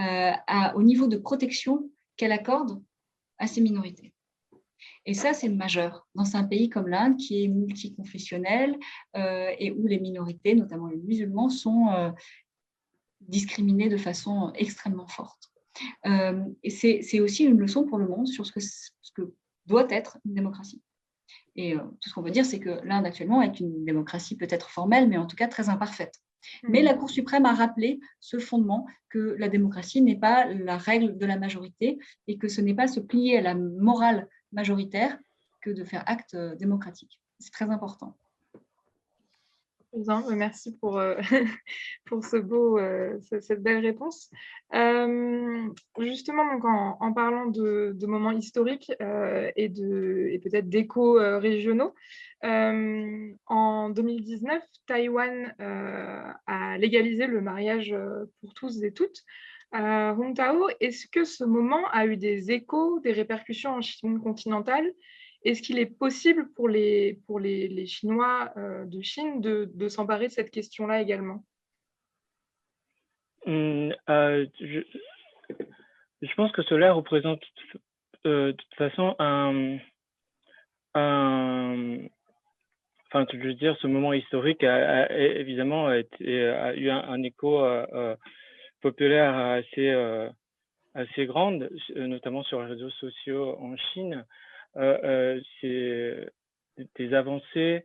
au niveau de protection qu'elle accorde à ses minorités. Et ça, c'est majeur dans un pays comme l'Inde qui est multiconfessionnel et où les minorités, notamment les musulmans, sont discriminées de façon extrêmement forte. Et c'est aussi une leçon pour le monde sur ce que doit être une démocratie. Et tout ce qu'on veut dire, c'est que l'Inde actuellement est une démocratie peut-être formelle, mais en tout cas très imparfaite. Mais la Cour suprême a rappelé ce fondement que la démocratie n'est pas la règle de la majorité et que ce n'est pas se plier à la morale majoritaire que de faire acte démocratique. C'est très important. Bien, merci pour cette belle réponse. Justement, donc en parlant de moments historiques et peut-être d'échos régionaux, en 2019, Taïwan a légalisé le mariage pour tous et toutes. Hung Tao, est-ce que ce moment a eu des échos, des répercussions en Chine continentale? Est-ce qu'il est possible pour les Chinois de Chine de s'emparer de cette question-là également? Je pense que cela représente de toute façon un enfin, je veux dire, ce moment historique évidemment a eu un écho populaire assez grande, notamment sur les réseaux sociaux en Chine. C'est des avancées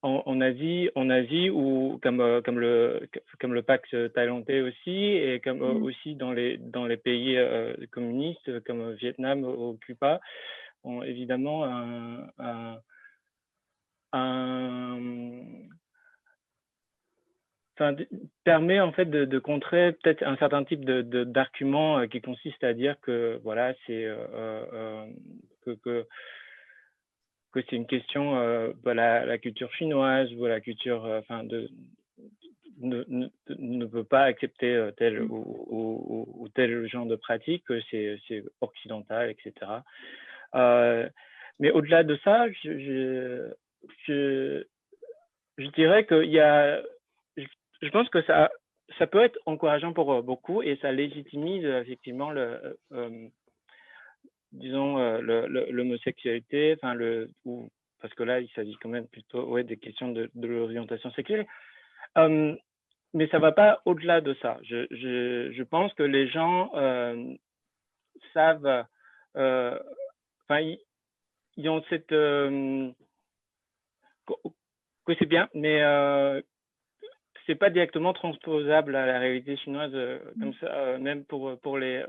en Asie ou comme le Pax thaïlandais aussi, et comme aussi dans les pays communistes comme Vietnam ou Cuba, ont évidemment permet en fait de contrer peut-être un certain type d'argument qui consiste à dire que voilà, c'est que c'est une question la culture chinoise ou la culture ne peut pas accepter tel ou tel genre de pratique, que c'est occidental, etc. Mais au-delà de ça, je dirais qu'il y a, je pense que ça peut être encourageant pour beaucoup, et ça légitimise effectivement l'homosexualité, parce que là, il s'agit quand même plutôt des questions de l'orientation sexuelle. Mais ça ne va pas au-delà de ça. Je pense que les gens savent, ils ont cette... que c'est bien, mais c'est pas directement transposable à la réalité chinoise comme ça, même pour les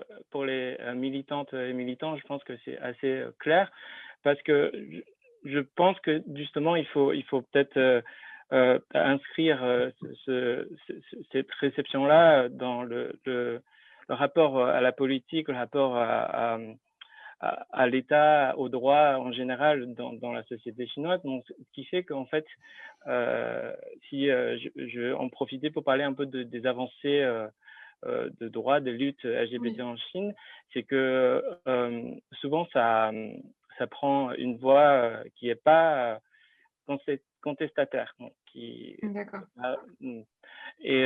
militantes et militants. Je pense que c'est assez clair, parce que je pense que justement il faut peut-être inscrire cette réception-là dans le rapport à la politique, le rapport à l'État, au droit en général dans la société chinoise. Donc, ce qui fait qu'en fait, si je vais en profiter pour parler un peu des avancées de droit, des luttes LGBT en Chine, c'est que souvent ça prend une voie qui n'est pas contestataire. D'accord. Et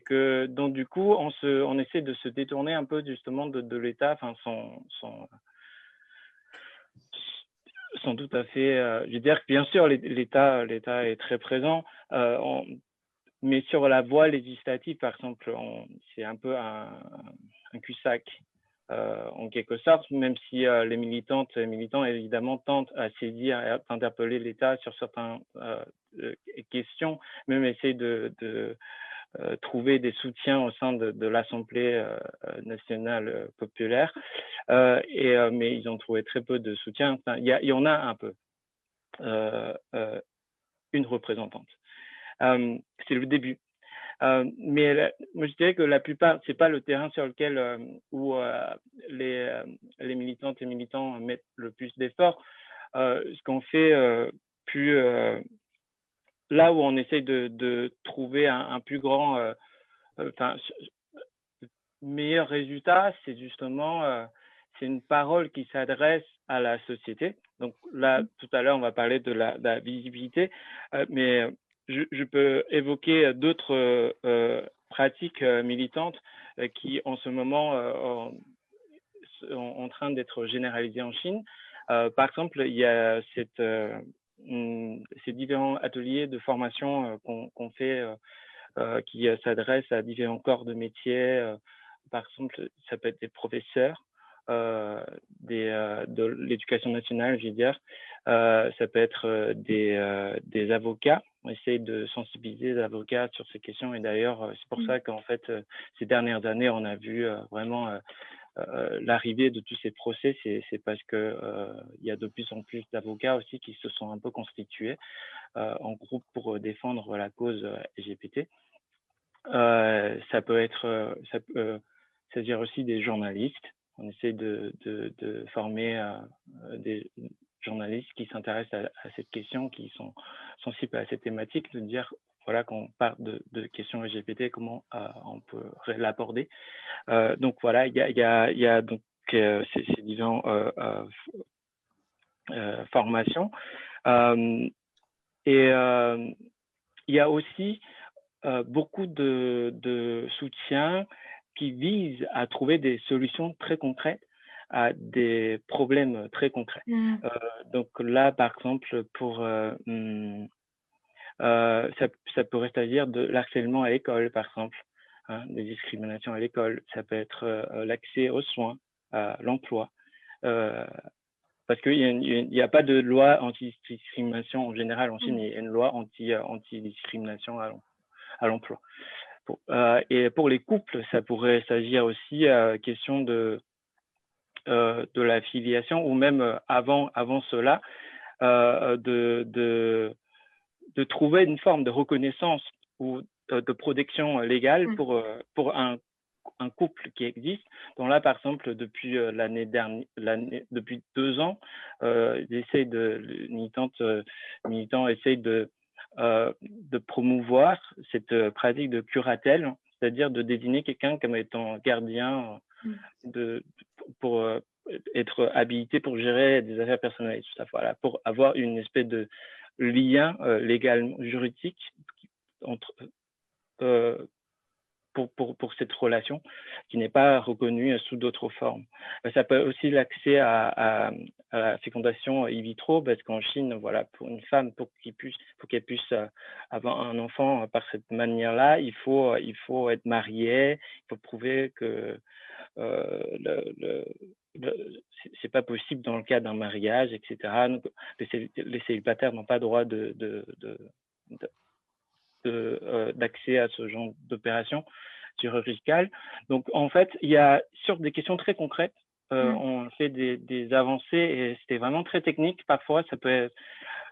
que donc du coup on essaie de se détourner un peu justement de l'État, enfin sans tout à fait, je veux dire que bien sûr l'État est très présent, mais sur la voie législative par exemple, c'est un peu un cul-de-sac en quelque sorte, même si les militantes et militants évidemment tentent à saisir et à interpeller l'État sur certaines questions, même essayer de trouver des soutiens au sein de l'Assemblée nationale populaire, mais ils ont trouvé très peu de soutien. Enfin, il y en a un peu, une représentante. C'est le début. Mais moi, je dirais que la plupart, c'est pas le terrain sur lequel où les militantes et militants mettent le plus d'efforts. Ce qu'on fait plus là où on essaye de trouver un plus grand, meilleur résultat, c'est justement c'est une parole qui s'adresse à la société. Donc là, tout à l'heure, on va parler de la visibilité, mais je peux évoquer d'autres pratiques militantes qui, en ce moment, sont en train d'être généralisées en Chine. Par exemple, il y a ces différents ateliers de formation qu'on fait qui s'adressent à différents corps de métier. Par exemple, ça peut être des professeurs de l'éducation nationale, je veux dire. Ça peut être des avocats. On essaye de sensibiliser les avocats sur ces questions. Et d'ailleurs, c'est pour ça qu'en fait, ces dernières années, on a vu vraiment l'arrivée de tous ces procès. C'est parce que il y a de plus en plus d'avocats aussi qui se sont un peu constitués en groupe pour défendre la cause LGBT. Ça peut être, c'est-à-dire aussi des journalistes. On essaie de former des journalistes qui s'intéressent à cette question, qui sont sensibles à cette thématique, de dire, voilà, quand on parle de questions LGBT, comment on peut l'aborder. Donc voilà, il y a donc ces différentes formations. Et il y a aussi beaucoup de soutien qui vise à trouver des solutions très concrètes à des problèmes très concrets. Donc là, par exemple, ça pourrait s'agir de l'harcèlement à l'école, par exemple, hein, des discriminations à l'école. Ça peut être l'accès aux soins, à l'emploi. Parce qu'il n'y a pas de loi anti-discrimination en général en Chine, il y a une loi anti-discrimination à l'emploi. Et pour les couples, ça pourrait s'agir aussi question de la filiation, ou même avant cela, de trouver une forme de reconnaissance ou de protection légale pour un couple qui existe. Donc là, par exemple, depuis depuis 2 ans, les militants essayent de promouvoir cette pratique de curatelle, c'est-à-dire de désigner quelqu'un comme étant gardien pour être habilité pour gérer des affaires personnelles, tout ça, voilà, pour avoir une espèce de lien légal juridique entre pour cette relation qui n'est pas reconnue sous d'autres formes. Ça peut aussi l'accès à la fécondation in vitro, parce qu'en Chine, voilà, pour une femme, pour qu'elle puisse avoir un enfant par cette manière-là, il faut être marié, il faut prouver que c'est pas possible dans le cas d'un mariage, etc. Donc, les célibataires n'ont pas droit d'accès à ce genre d'opération chirurgicale. Donc, en fait, il y a sur des questions très concrètes, on fait des avancées et c'était vraiment très technique. Parfois, ça peut être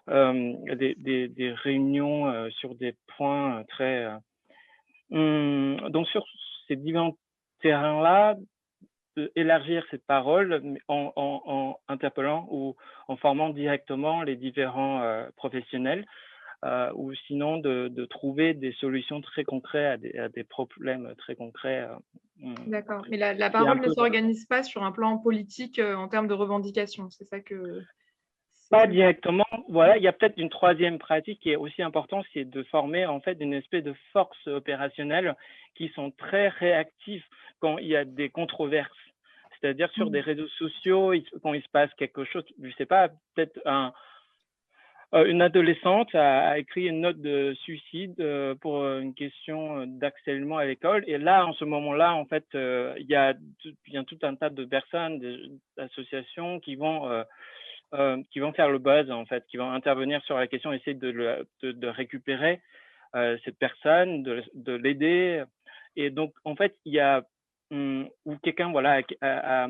des réunions sur des points très... donc, sur ces différents terrains-là, élargir cette parole en interpellant ou en formant directement les différents professionnels, ou sinon de trouver des solutions très concrètes à des problèmes très concrets. D'accord, mais la parole ne s'organise pas sur un plan politique en termes de revendications, c'est ça que... Pas directement, voilà, il y a peut-être une troisième pratique qui est aussi importante, c'est de former en fait une espèce de force opérationnelle qui sont très réactifs quand il y a des controverses. C'est-à-dire sur des réseaux sociaux, quand il se passe quelque chose, je ne sais pas, peut-être une adolescente a écrit une note de suicide pour une question d'harcèlement à l'école. Et là, en ce moment-là, en fait, il y a tout un tas de personnes, d'associations qui vont faire le buzz, en fait, qui vont intervenir sur la question, essayer de récupérer cette personne, de l'aider. Et donc, en fait, il y a où quelqu'un voilà, a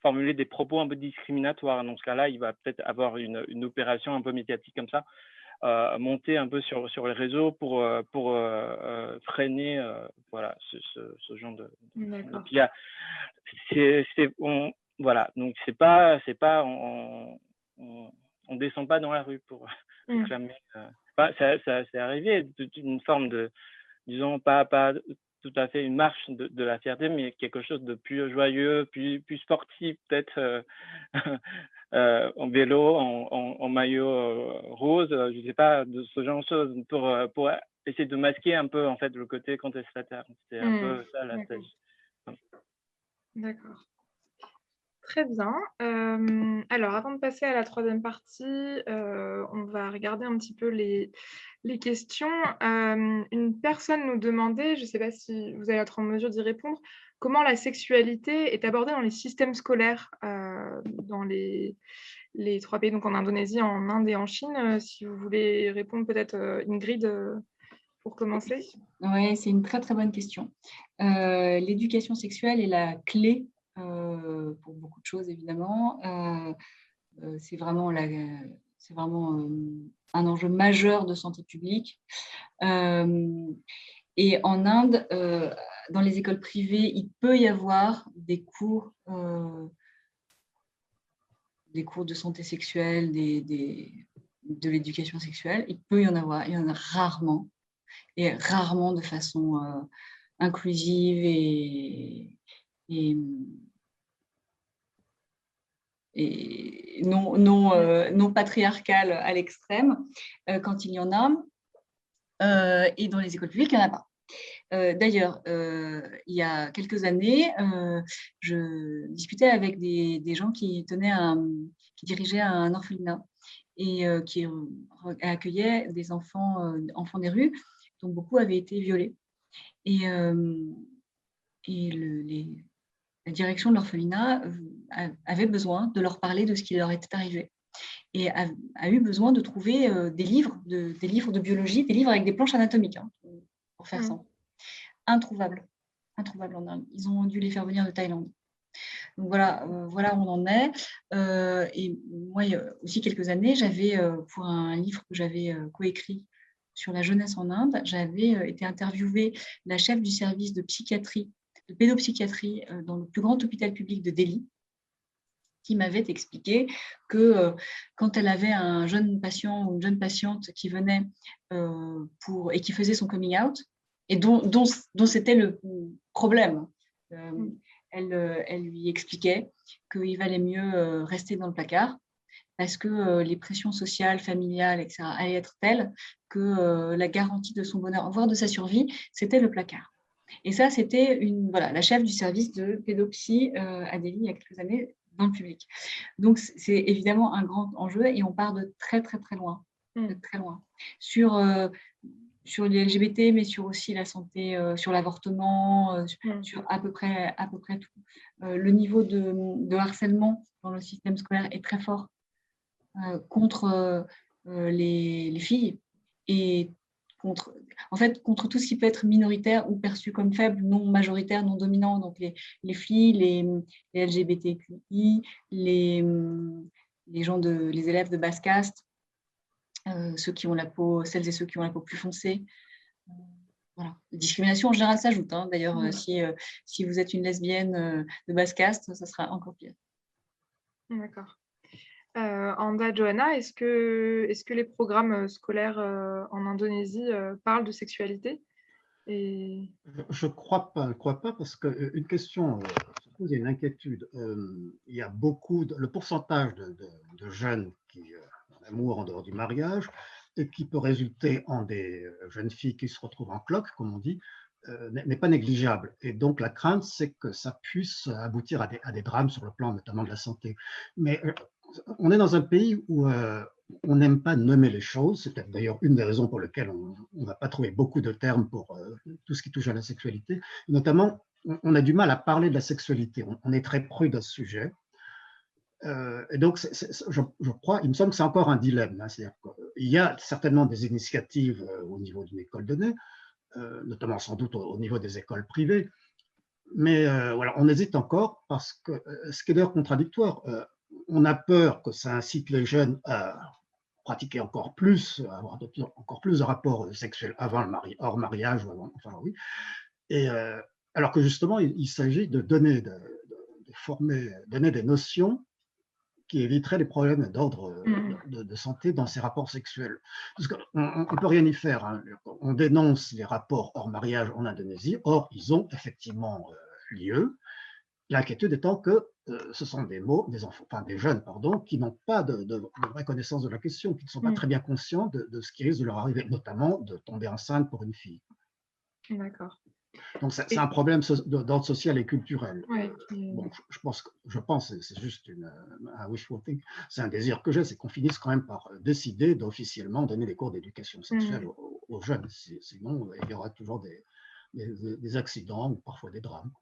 formulé des propos un peu discriminatoires. Dans ce cas-là, il va peut-être avoir une opération un peu médiatique comme ça, monter un peu sur les réseaux pour freiner voilà, ce genre de... Donc, il y a... Voilà, donc c'est pas on descend pas dans la rue pour réclamer. Ça c'est arrivé d'une forme de, disons, pas tout à fait une marche de la fierté, mais quelque chose de plus joyeux, plus sportif, peut-être en vélo, en maillot rose, je sais pas, de ce genre de choses, pour essayer de masquer un peu en fait le côté contestataire. C'est un peu ça la stratégie. D'accord. Très bien. Alors, avant de passer à la troisième partie, on va regarder un petit peu les questions. Une personne nous demandait, je ne sais pas si vous allez être en mesure d'y répondre, comment la sexualité est abordée dans les systèmes scolaires dans les 3 pays, donc en Indonésie, en Inde et en Chine. Si vous voulez répondre peut-être, Ingrid, pour commencer. Oui, c'est une très très bonne question. L'éducation sexuelle est la clé pour beaucoup de choses, évidemment. C'est vraiment un enjeu majeur de santé publique. Et en Inde, dans les écoles privées, il peut y avoir des cours de santé sexuelle, de l'éducation sexuelle. Il peut y en avoir, il y en a rarement, et rarement de façon inclusive et non patriarcale à l'extrême, quand il y en a. Et dans les écoles publiques, il n'y en a pas. D'ailleurs, il y a quelques années, je discutais avec des gens qui dirigeaient un orphelinat et qui accueillaient des enfants des rues, dont beaucoup avaient été violés. Et, la direction de l'orphelinat avait besoin de leur parler de ce qui leur était arrivé et a eu besoin de trouver des livres de biologie, des livres avec des planches anatomiques pour faire ça. Introuvable en Inde. Ils ont dû les faire venir de Thaïlande. Donc voilà, voilà où on en est. Et moi, il y a aussi quelques années, j'avais, pour un livre que j'avais coécrit sur la jeunesse en Inde, j'avais été interviewée la chef du service de psychiatrie, de pédopsychiatrie dans le plus grand hôpital public de Delhi, qui m'avait expliqué que quand elle avait un jeune patient ou une jeune patiente qui venait et qui faisait son coming out, et dont c'était le problème, elle lui expliquait qu'il valait mieux rester dans le placard parce que les pressions sociales, familiales, etc., allaient être telles que la garantie de son bonheur, voire de sa survie, c'était le placard. Et ça, c'était la chef du service de pédopsie à Delhi il y a quelques années dans le public. Donc, c'est évidemment un grand enjeu et on part de très, très, très loin. De très loin. Sur les LGBT, mais sur aussi la santé, sur l'avortement, sur à peu près tout. Le niveau de harcèlement dans le système scolaire est très fort contre les filles et contre tout ce qui peut être minoritaire ou perçu comme faible, non majoritaire, non dominant, donc les filles, les LGBTQI, les élèves de basse caste, celles et ceux qui ont la peau plus foncée. Voilà. La discrimination en général s'ajoute. D'ailleurs, si vous êtes une lesbienne de basse caste, ça sera encore pire. D'accord. Anda, Johanna, est-ce que les programmes scolaires en Indonésie parlent de sexualité? Je ne crois pas, parce qu'une question se pose, il y a une inquiétude. Il y a le pourcentage de jeunes qui ont l'amour en dehors du mariage et qui peut résulter en des jeunes filles qui se retrouvent en cloque, comme on dit, n'est pas négligeable. Et donc la crainte, c'est que ça puisse aboutir à des drames sur le plan notamment de la santé. Mais on est dans un pays où on n'aime pas nommer les choses. C'est peut-être d'ailleurs une des raisons pour lesquelles on ne va pas trouver beaucoup de termes pour tout ce qui touche à la sexualité. Et notamment, on a du mal à parler de la sexualité. On est très prude à ce sujet. Et donc, je crois, il me semble que c'est encore un dilemme. C'est-à-dire qu'il y a certainement des initiatives au niveau d'une école donnée, notamment sans doute au niveau des écoles privées. Mais voilà, on hésite encore parce que ce qui est d'ailleurs contradictoire, on a peur que ça incite les jeunes à pratiquer encore plus, à avoir encore plus de rapports sexuels hors mariage, ou avant, enfin oui. Et alors que justement, il s'agit de donner des notions qui éviteraient les problèmes d'ordre de santé dans ces rapports sexuels. Parce qu'on ne peut rien y faire. On dénonce les rapports hors mariage en Indonésie, or ils ont effectivement lieu. L'inquiétude étant que ce sont des jeunes, qui n'ont pas de vraie connaissance de la question, qui ne sont pas très bien conscients de ce qui risque de leur arriver, notamment de tomber enceinte pour une fille. D'accord. Donc c'est un problème d'ordre social et culturel. Ouais. Bon, je pense, c'est juste un wishful think, c'est un désir que j'ai, c'est qu'on finisse quand même par décider d'officiellement donner des cours d'éducation sexuelle aux jeunes. Sinon, il y aura toujours des accidents ou parfois des drames.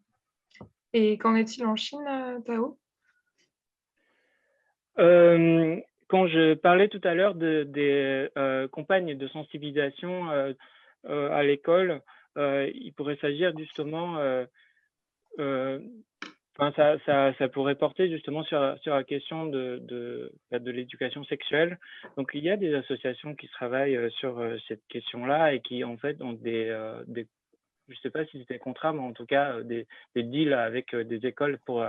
Et qu'en est-il en Chine, Tao? Quand je parlais tout à l'heure des campagnes de sensibilisation à l'école, il pourrait s'agir justement, ça pourrait porter justement sur la question de l'éducation sexuelle. Donc il y a des associations qui travaillent sur cette question-là et qui en fait ont je ne sais pas si c'est des contrats, mais en tout cas des deals avec des écoles pour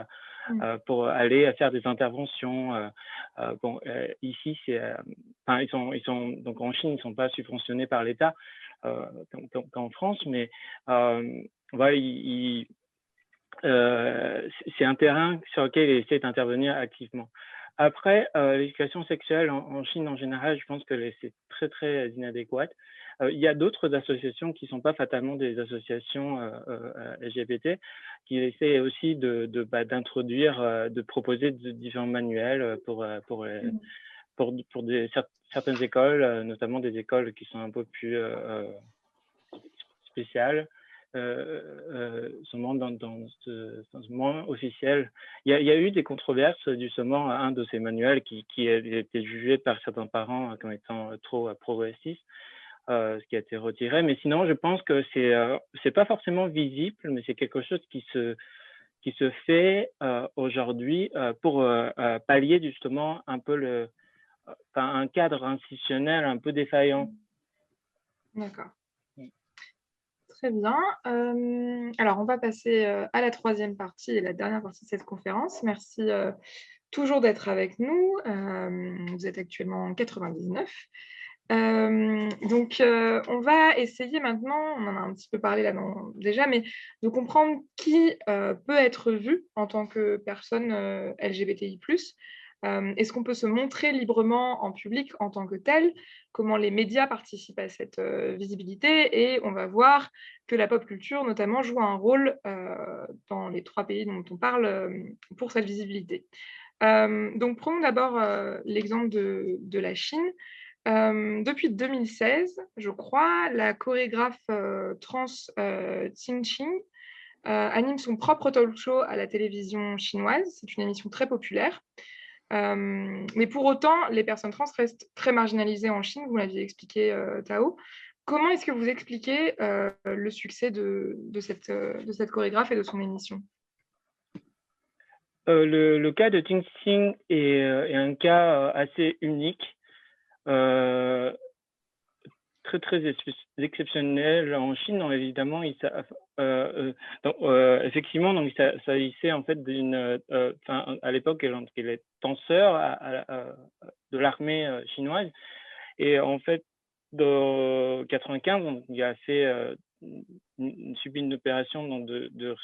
aller faire des interventions. Ici, ils sont donc en Chine, ils ne sont pas subventionnés par l'État qu'en France, mais c'est un terrain sur lequel ils essaient d'intervenir activement. Après, l'éducation sexuelle en Chine, en général, je pense que c'est très, très inadéquate. Il y a d'autres associations qui ne sont pas fatalement des associations LGBT, qui essaient aussi d'introduire, de proposer différents manuels pour certaines écoles, notamment des écoles qui sont un peu plus spéciales. Seulement dans ce moins officiel. Il y a eu des controverses justement à un de ces manuels qui a été jugé par certains parents comme étant trop progressiste, ce qui a été retiré. Mais sinon, je pense que c'est pas forcément visible, mais c'est quelque chose qui se fait aujourd'hui pour pallier justement un peu un cadre institutionnel un peu défaillant. D'accord. Très bien. Alors, on va passer à la troisième partie et la dernière partie de cette conférence. Merci toujours d'être avec nous. Vous êtes actuellement en 99. Donc, on va essayer maintenant, on en a un petit peu parlé là déjà, mais de comprendre qui peut être vu en tant que personne LGBTI+. Est-ce qu'on peut se montrer librement en public en tant que tel? Comment les médias participent à cette visibilité? Et on va voir que la pop culture, notamment, joue un rôle dans les 3 pays dont on parle pour cette visibilité. Donc, prenons d'abord l'exemple de la Chine. Depuis 2016, je crois, la chorégraphe trans Ting Xing anime son propre talk show à la télévision chinoise. C'est une émission très populaire. Mais pour autant, les personnes trans restent très marginalisées en Chine, vous l'aviez expliqué, Tao. Comment est-ce que vous expliquez le succès de cette chorégraphe et de son émission? Le cas de Ting Xing est un cas assez unique, très très exceptionnel en Chine. Donc, évidemment, effectivement, donc il s'agissait en fait à l'époque, elle est danseur de l'armée chinoise, et en fait, de 95, donc, il a fait subi une opération donc de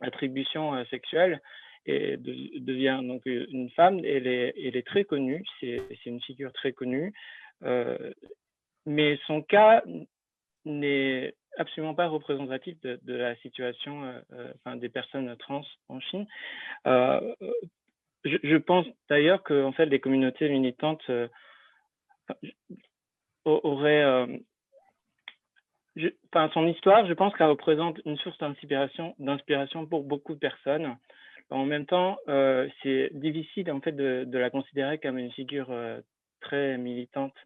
réattribution sexuelle et devient donc une femme. Elle est très connue, c'est une figure très connue, mais son cas n'est absolument pas représentatif de la situation des personnes trans en Chine. Je pense d'ailleurs que en fait, les communautés militantes auraient son histoire, je pense qu'elle représente une source d'inspiration pour beaucoup de personnes. En même temps, c'est difficile en fait de la considérer comme une figure très militante.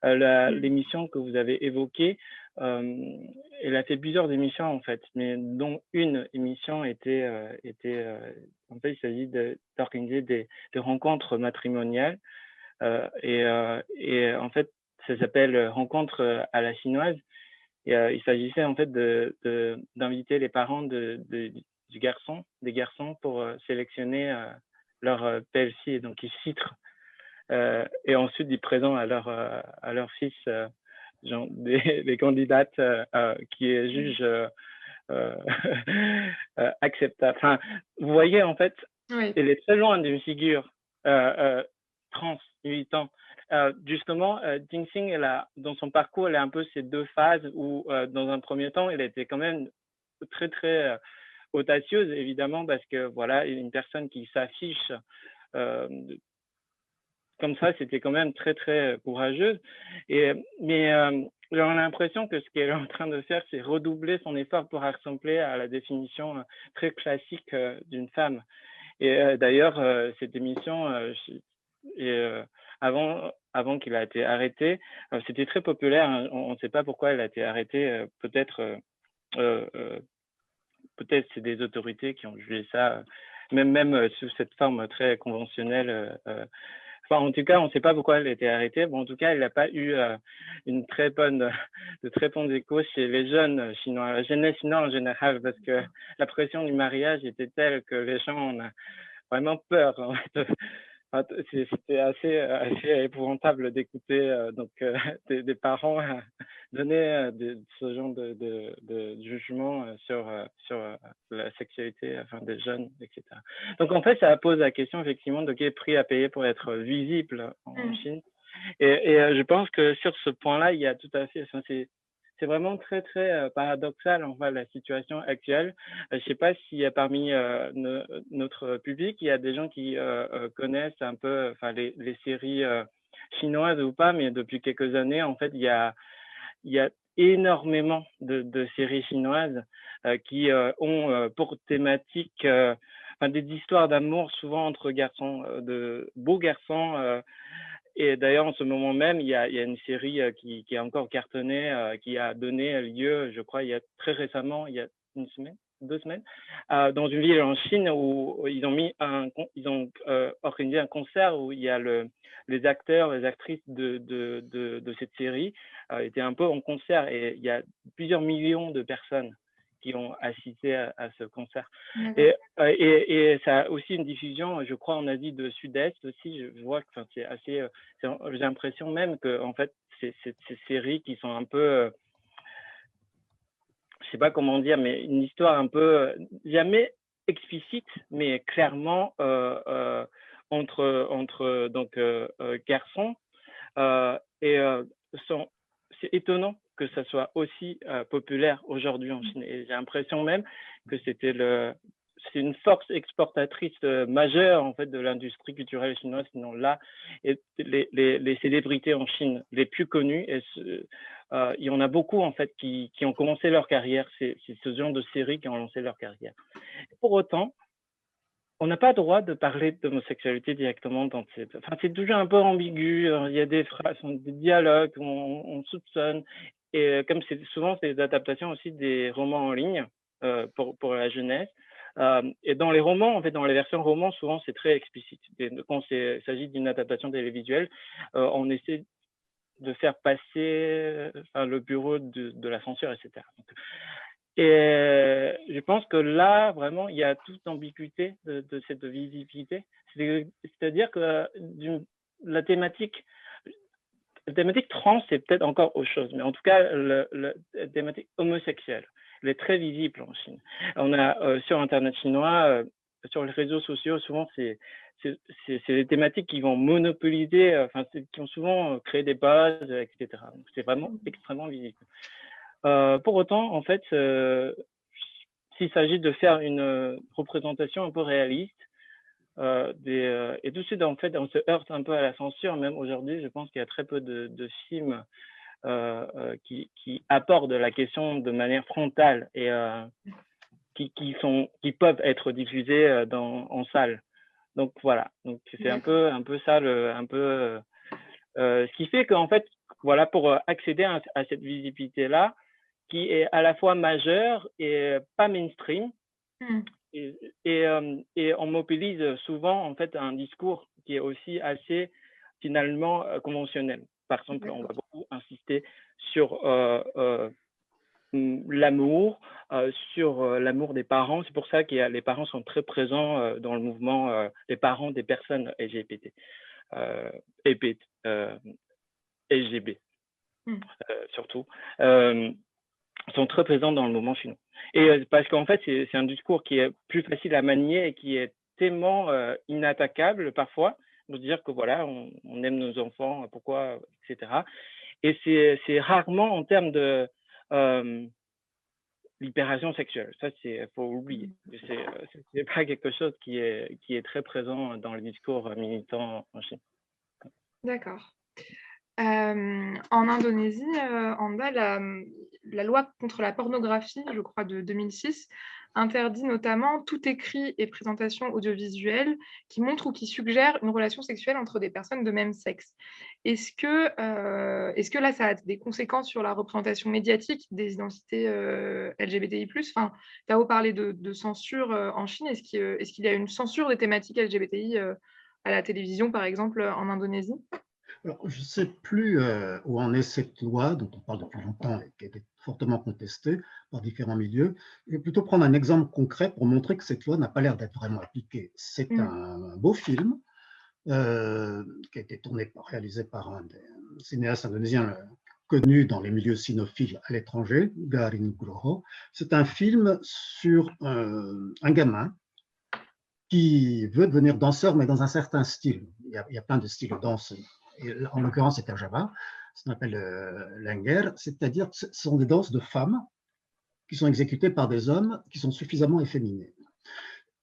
L'émission que vous avez évoquée, elle a fait plusieurs émissions en fait, mais dont une émission en fait, il s'agit d'organiser des rencontres matrimoniales, et en fait, ça s'appelle Rencontre à la chinoise. Et il s'agissait en fait d'inviter les parents des garçons pour sélectionner leur belle-fille, donc ils citrent, et ensuite ils présentent à leur fils des candidates qui jugent acceptables. Enfin, vous voyez, en fait, Oui. elle est très loin d'une figure trans militant. Justement, Ting Xing, dans son parcours, elle a un peu ces deux phases où, dans un premier temps, elle était quand même très, très audacieuse, évidemment, parce que voilà, une personne qui s'affiche comme ça, c'était quand même très, très courageuse. Mais j'ai l'impression que ce qu'elle est en train de faire, c'est redoubler son effort pour ressembler à la définition très classique d'une femme. Et d'ailleurs, cette émission, avant qu'il a été arrêté, c'était très populaire. Hein. On ne sait pas pourquoi elle a été arrêtée. Peut-être c'est des autorités qui ont jugé ça, même sous cette forme très conventionnelle. Enfin, en tout cas, on ne sait pas pourquoi elle a été arrêtée. Bon, en tout cas, elle n'a pas eu de très bons échos chez les jeunes chinois, la jeunesse chinoise en général, parce que la pression du mariage était telle que les gens ont vraiment peur. En fait. C'était assez épouvantable d'écouter des parents donner ce genre de jugement sur la sexualité des jeunes, etc. Donc en fait, ça pose la question effectivement de quel prix à payer pour être visible en Chine. Et je pense que sur ce point-là, il y a tout à fait, c'est vraiment très, très paradoxal, en fait, la situation actuelle. Je ne sais pas si parmi notre public, il y a des gens qui connaissent un peu les séries chinoises ou pas, mais depuis quelques années, en fait, il y a énormément de séries chinoises qui ont pour thématique des histoires d'amour, souvent entre garçons, de beaux garçons. Et d'ailleurs, en ce moment même, il y a une série qui a encore cartonné, qui a donné lieu, je crois, il y a très récemment, il y a 1 semaine, 2 semaines, dans une ville en Chine où ils ont organisé un concert où il y a les acteurs, les actrices de cette série étaient un peu en concert, et il y a plusieurs millions de personnes qui ont assisté à ce concert. Et ça a aussi une diffusion, je crois, en Asie du Sud-Est aussi. Je vois que c'est assez... j'ai l'impression même que, en fait, ces séries qui sont un peu... je ne sais pas comment dire, mais une histoire un peu... jamais explicite, mais clairement entre garçons. C'est étonnant que ça soit aussi populaire aujourd'hui en Chine. Et j'ai l'impression même que c'est une force exportatrice majeure en fait de l'industrie culturelle chinoise. Sinon là, et les célébrités en Chine les plus connues, il y en a beaucoup en fait qui ont commencé leur carrière. C'est ce genre de séries qui ont lancé leur carrière. Et pour autant, on n'a pas le droit de parler d'homosexualité directement dans cette... c'est toujours un peu ambigu, il y a des phrases, des dialogues, on soupçonne. Et comme souvent, c'est des adaptations aussi des romans en ligne pour la jeunesse. Et dans les romans, en fait, dans les versions romans, souvent, c'est très explicite. Et quand il s'agit d'une adaptation télévisuelle, on essaie de faire passer le bureau de la censure, etc. Et je pense que là, vraiment, il y a toute l'ambiguïté de cette visibilité. C'est-à-dire que la thématique trans, c'est peut-être encore autre chose, mais en tout cas, la thématique homosexuelle, elle est très visible en Chine. On a sur Internet chinois, sur les réseaux sociaux, souvent, c'est des thématiques qui vont monopoliser, qui ont souvent créé des bases, etc. Donc, c'est vraiment extrêmement visible. Pour autant, en fait, s'il s'agit de faire une représentation un peu réaliste, et tout de suite, en fait, on se heurte un peu à la censure. Même aujourd'hui, je pense qu'il y a très peu de films qui abordent la question de manière frontale et qui peuvent être diffusés en salle. Donc voilà, donc c'est un peu ça, ce qui fait qu'en fait, voilà, pour accéder à cette visibilité-là, qui est à la fois majeure et pas mainstream, et on mobilise souvent en fait un discours qui est aussi assez finalement conventionnel. Par exemple, on va beaucoup insister sur l'amour, sur l'amour des parents. C'est pour ça que les parents sont très présents dans le mouvement des parents des personnes LGBT, LGB surtout. Sont très présents dans le mouvement chinois. Et parce qu'en fait, c'est un discours qui est plus facile à manier et qui est tellement inattaquable parfois, de dire que voilà, on aime nos enfants, pourquoi, etc. Et c'est rarement en termes de libération sexuelle. Ça, il faut oublier. C'est pas quelque chose qui est très présent dans le discours militant en Chine. D'accord. En Indonésie, Anda, la loi contre la pornographie, je crois, de 2006, interdit notamment tout écrit et présentation audiovisuelle qui montre ou qui suggère une relation sexuelle entre des personnes de même sexe. Est-ce que là, ça a des conséquences sur la représentation médiatique des identités LGBTI+. Enfin, tu as beau parler de censure en Chine, est-ce qu'il y a une censure des thématiques LGBTI à la télévision, par exemple, en Indonésie ? Alors, je ne sais plus où en est cette loi dont on parle depuis longtemps et qui a été fortement contestée par différents milieux. Je vais plutôt prendre un exemple concret pour montrer que cette loi n'a pas l'air d'être vraiment appliquée. C'est un beau film qui a été réalisé par un des cinéastes indonésiens connu dans les milieux cinéphiles à l'étranger, Garin Nugroho. C'est un film sur un gamin qui veut devenir danseur, mais dans un certain style. Il y a plein de styles de danse. Et en l'occurrence, c'est un Java, ce qu'on appelle l'Enger, c'est-à-dire que ce sont des danses de femmes qui sont exécutées par des hommes qui sont suffisamment efféminés.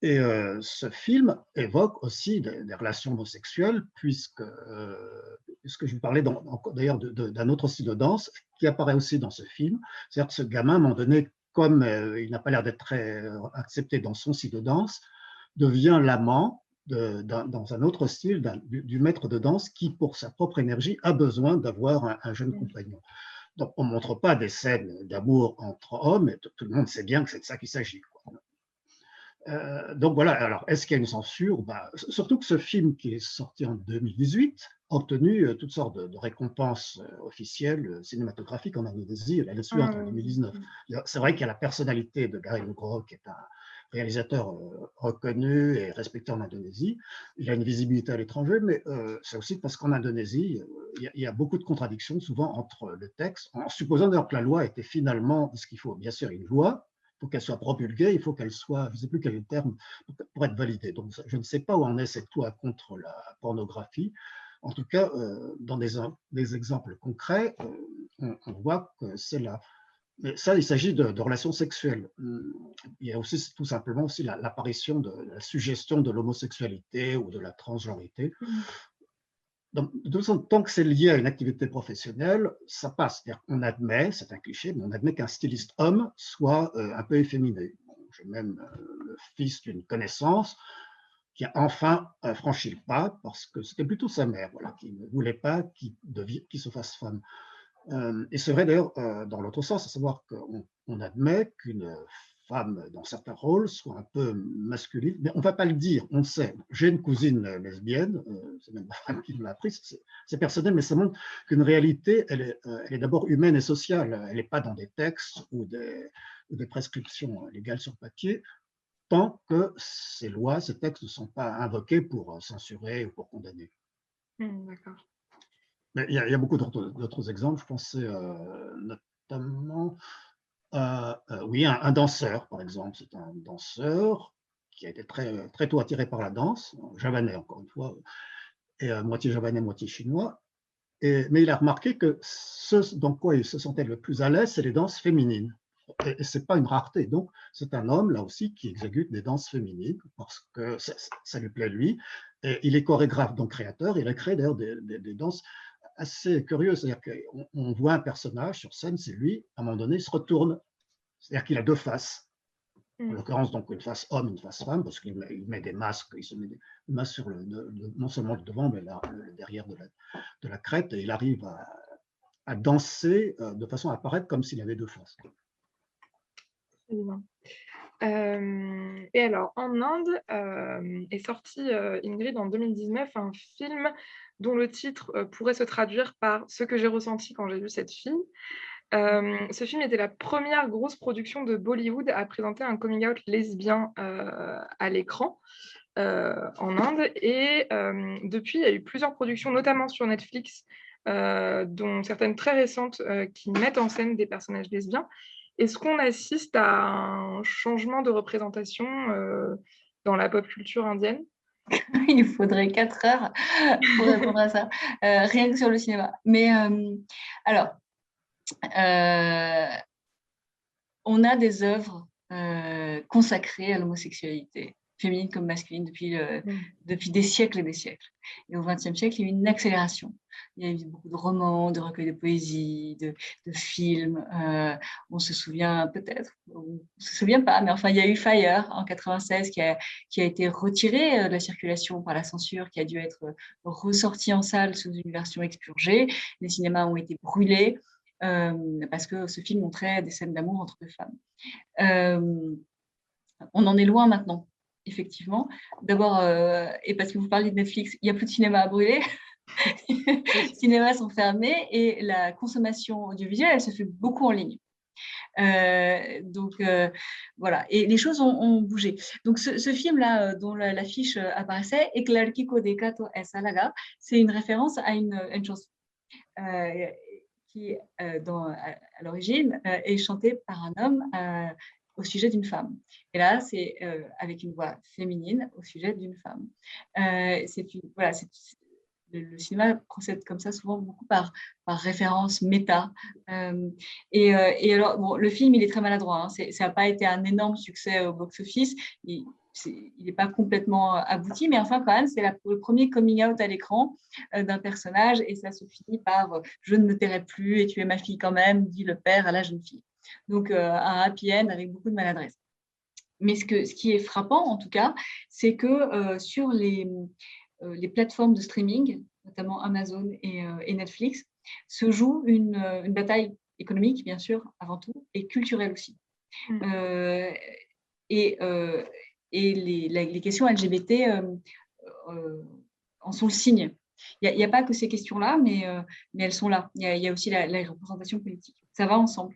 Et ce film évoque aussi des relations homosexuelles, puisque je vous parlais d'ailleurs d'un autre style de danse qui apparaît aussi dans ce film. C'est-à-dire que ce gamin, à un moment donné, comme il n'a pas l'air d'être très accepté dans son style de danse, devient l'amant dans un autre style du maître de danse qui, pour sa propre énergie, a besoin d'avoir un jeune compagnon. Donc, on ne montre pas des scènes d'amour entre hommes, mais tout le monde sait bien que c'est de ça qu'il s'agit. Donc voilà, alors est-ce qu'il y a une censure? Surtout que ce film qui est sorti en 2018 a obtenu toutes sortes de récompenses officielles cinématographiques en Indonésie l'année suivante, en 2019. C'est vrai qu'il y a la personnalité de Garin Nugroho, qui est un réalisateur reconnu et respecté en Indonésie. Il a une visibilité à l'étranger, mais c'est aussi parce qu'en Indonésie, il y a beaucoup de contradictions souvent entre le texte, en supposant d'ailleurs que la loi était finalement, parce qu'il faut bien sûr une loi, pour qu'elle soit promulguée, il faut qu'elle soit, je ne sais plus quel est le terme, pour être validée. Donc, je ne sais pas où en est cette loi contre la pornographie. En tout cas, dans des exemples concrets, on voit que c'est là. Mais ça, il s'agit de relations sexuelles. Il y a aussi tout simplement aussi l'apparition de la suggestion de l'homosexualité ou de la transgenrité. Donc, de toute façon, tant que c'est lié à une activité professionnelle, ça passe. C'est-à-dire qu'on admet, c'est un cliché, mais on admet qu'un styliste homme soit un peu efféminé. J'ai même le fils d'une connaissance qui a enfin franchi le pas parce que c'était plutôt sa mère, voilà, qui ne voulait pas qu'il se fasse femme. Et c'est vrai d'ailleurs dans l'autre sens, à savoir qu'on admet qu'une femme dans certains rôles soit un peu masculine, mais on ne va pas le dire, on le sait. J'ai une cousine lesbienne, c'est même ma femme qui me l'a appris, c'est personnel, mais ça montre qu'une réalité, elle est d'abord humaine et sociale, elle n'est pas dans des textes ou des prescriptions légales sur papier, tant que ces lois, ces textes ne sont pas invoqués pour censurer ou pour condamner. D'accord. Mais il y a beaucoup d'autres exemples. Je pensais notamment, oui, un danseur, par exemple. C'est un danseur qui a été très tôt attiré par la danse, javanais encore une fois, et moitié javanais, moitié chinois. Mais il a remarqué que ce dans quoi il se sentait le plus à l'aise, c'est les danses féminines. Et ce n'est pas une rareté. Donc, c'est un homme, là aussi, qui exécute des danses féminines parce que ça lui plaît, lui. Et il est chorégraphe, donc créateur. Il a créé d'ailleurs des danses assez curieuses. C'est-à-dire qu'on voit un personnage sur scène, c'est lui, à un moment donné, il se retourne. C'est-à-dire qu'il a deux faces. En l'occurrence, donc une face homme, une face femme, parce qu'il met des masques, il se met des masques sur non seulement le devant, mais le derrière de la crête, et il arrive à danser de façon à apparaître comme s'il avait deux faces. Et alors, en Inde, est sorti, Ingrid, en 2019, un film dont le titre pourrait se traduire par « Ce que j'ai ressenti quand j'ai vu cette fille ». Ce film était la première grosse production de Bollywood à présenter un coming out lesbien à l'écran en Inde. Et depuis, il y a eu plusieurs productions, notamment sur Netflix, dont certaines très récentes, qui mettent en scène des personnages lesbiens. Est-ce qu'on assiste à un changement de représentation dans la pop culture indienne? Il faudrait 4 heures pour répondre à ça, rien que sur le cinéma. Mais alors, on a des œuvres consacrées à l'homosexualité, féminine comme masculine, depuis des siècles et des siècles. Et au XXe siècle, il y a eu une accélération. Il y a eu beaucoup de romans, de recueils de poésie, de films. On se souvient peut-être, on ne se souvient pas, mais enfin, il y a eu Fire en 96 qui a été retiré de la circulation par la censure, qui a dû être ressorti en salle sous une version expurgée. Les cinémas ont été brûlés. Parce que ce film montrait des scènes d'amour entre deux femmes. On en est loin maintenant, effectivement. D'abord, et parce que vous parlez de Netflix, il n'y a plus de cinéma à brûler. Les cinémas sont fermés et la consommation audiovisuelle, elle se fait beaucoup en ligne. Voilà, et les choses ont bougé. Donc ce film-là, dont l'affiche apparaissait, Ek Ladki Ko Dekha To Aisa Laga, c'est une référence à une chanson qui à l'origine est chanté par un homme au sujet d'une femme. Et là, c'est avec une voix féminine au sujet d'une femme. Le cinéma procède comme ça souvent beaucoup par référence méta. Et alors, bon, le film, il est très maladroit. Hein. Ça n'a pas été un énorme succès au box-office. Il n'est pas complètement abouti, mais enfin, quand même, c'est le premier coming out à l'écran d'un personnage, et ça se finit par je ne me tairai plus et tu es ma fille quand même, dit le père à la jeune fille. Donc, un happy end avec beaucoup de maladresse. Mais ce qui est frappant, en tout cas, c'est que sur les plateformes de streaming, notamment Amazon et Netflix, se joue une bataille économique, bien sûr, avant tout, et culturelle aussi. Et les questions LGBT en sont le signe. Il n'y a pas que ces questions-là, mais elles sont là. Il y a aussi la représentation politique. Ça va ensemble.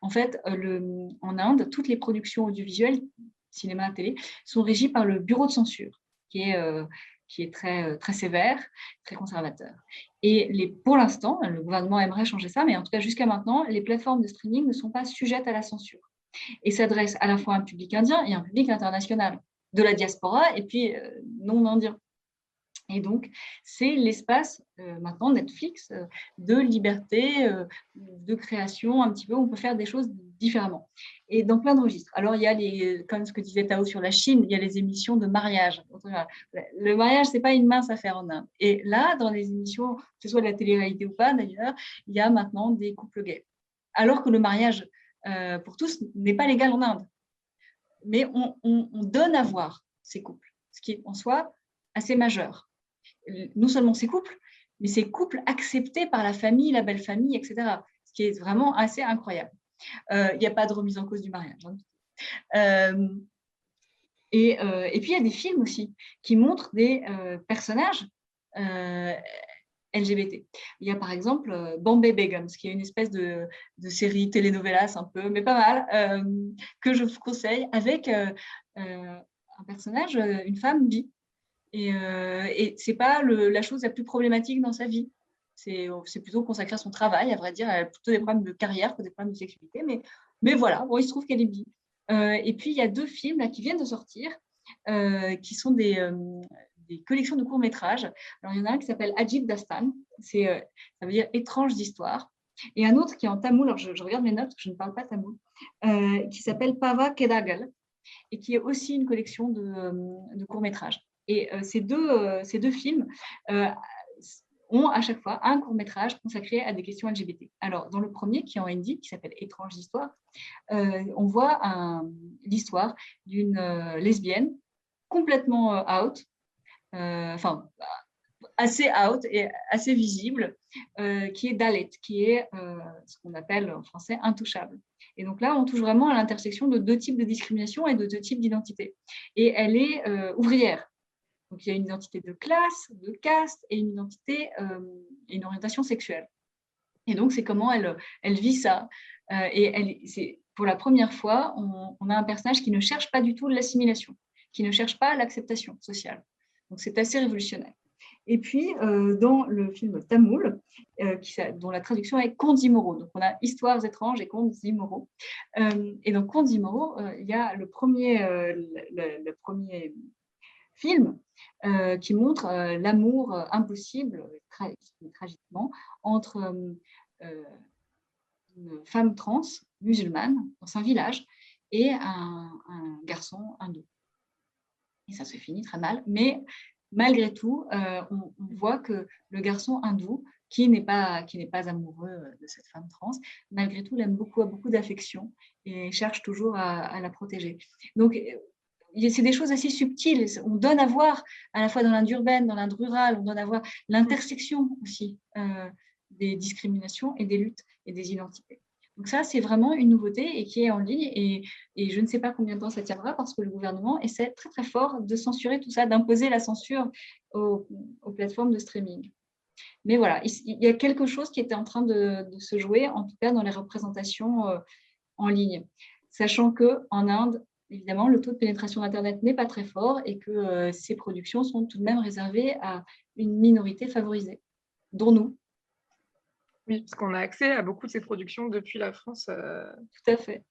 En fait, en Inde, toutes les productions audiovisuelles, cinéma, télé, sont régies par le bureau de censure, qui est très, très sévère, très conservateur. Et pour l'instant, le gouvernement aimerait changer ça, mais en tout cas, jusqu'à maintenant, les plateformes de streaming ne sont pas sujettes à la censure et s'adressent à la fois à un public indien et à un public international, de la diaspora et puis non indien. Et donc, c'est l'espace, maintenant, Netflix, de liberté, de création, un petit peu, où on peut faire des choses différemment. Et dans plein de registres. Alors, il y a, comme ce que disait Tao sur la Chine, il y a les émissions de mariage. Le mariage, ce n'est pas une mince affaire en Inde. Et là, dans les émissions, que ce soit de la télé-réalité ou pas, d'ailleurs, il y a maintenant des couples gays. Alors que le mariage, pour tous, n'est pas légal en Inde. Mais on donne à voir ces couples, ce qui est en soi assez majeur. Non seulement ces couples, mais ces couples acceptés par la famille, la belle famille, etc. Ce qui est vraiment assez incroyable. Il n'y a pas de remise en cause du mariage. Et puis, il y a des films aussi qui montrent des personnages LGBT. Il y a par exemple Bombay Begums, qui est une espèce de série telenovelas un peu, mais pas mal, que je vous conseille, avec un personnage, une femme bi. Et ce n'est pas la chose la plus problématique dans sa vie. C'est plutôt consacré à son travail, à vrai dire. Elle a plutôt des problèmes de carrière que des problèmes de sexualité. Mais voilà, bon, il se trouve qu'elle est bi. Et puis, il y a 2 films là, qui viennent de sortir, qui sont des collections de courts-métrages. Alors, il y en a un qui s'appelle Ajib Dastan. Ça veut dire étranges histoires. Et un autre qui est en tamoul. Alors, je regarde mes notes, parce que je ne parle pas tamoul, qui s'appelle Pava Kedagal, et qui est aussi une collection de courts-métrages. Et ces deux films ont à chaque fois un court-métrage consacré à des questions LGBT. Alors, dans le premier, qui est en hindi, qui s'appelle Étranges histoires, on voit l'histoire d'une lesbienne complètement out, enfin, assez out et assez visible, qui est Dalit, qui est ce qu'on appelle en français intouchable. Et donc là, on touche vraiment à l'intersection de 2 types de discrimination et de 2 types d'identité. Et elle est ouvrière. Donc, il y a une identité de classe, de caste et une identité et une orientation sexuelle. Et donc, c'est comment elle vit ça. Et pour la première fois, on a un personnage qui ne cherche pas du tout l'assimilation, qui ne cherche pas l'acceptation sociale. Donc, c'est assez révolutionnaire. Et puis, dans le film Tamoul, dont la traduction est Kondimoro. Donc, on a Histoires étranges et Kondimoro. Et dans Kondimoro, il y a le premier film qui montre l'amour impossible, tragiquement, entre une femme trans musulmane dans un village et un garçon hindou. Et ça se finit très mal, mais malgré tout, on voit que le garçon hindou, qui n'est pas amoureux de cette femme trans, malgré tout, l'aime beaucoup, a beaucoup d'affection et cherche toujours à la protéger. Donc, c'est des choses assez subtiles. On donne à voir, à la fois dans l'Inde urbaine, dans l'Inde rurale, on donne à voir l'intersection aussi des discriminations et des luttes et des identités. Donc ça, c'est vraiment une nouveauté et qui est en ligne. Et je ne sais pas combien de temps ça tiendra parce que le gouvernement essaie très, très fort de censurer tout ça, d'imposer la censure aux plateformes de streaming. Mais voilà, il y a quelque chose qui était en train de se jouer, en tout cas dans les représentations en ligne. Sachant qu'en Inde, évidemment, le taux de pénétration d'Internet n'est pas très fort et que ces productions sont tout de même réservées à une minorité favorisée, dont nous. Oui, parce qu'on a accès à beaucoup de ces productions depuis la France. Tout à fait.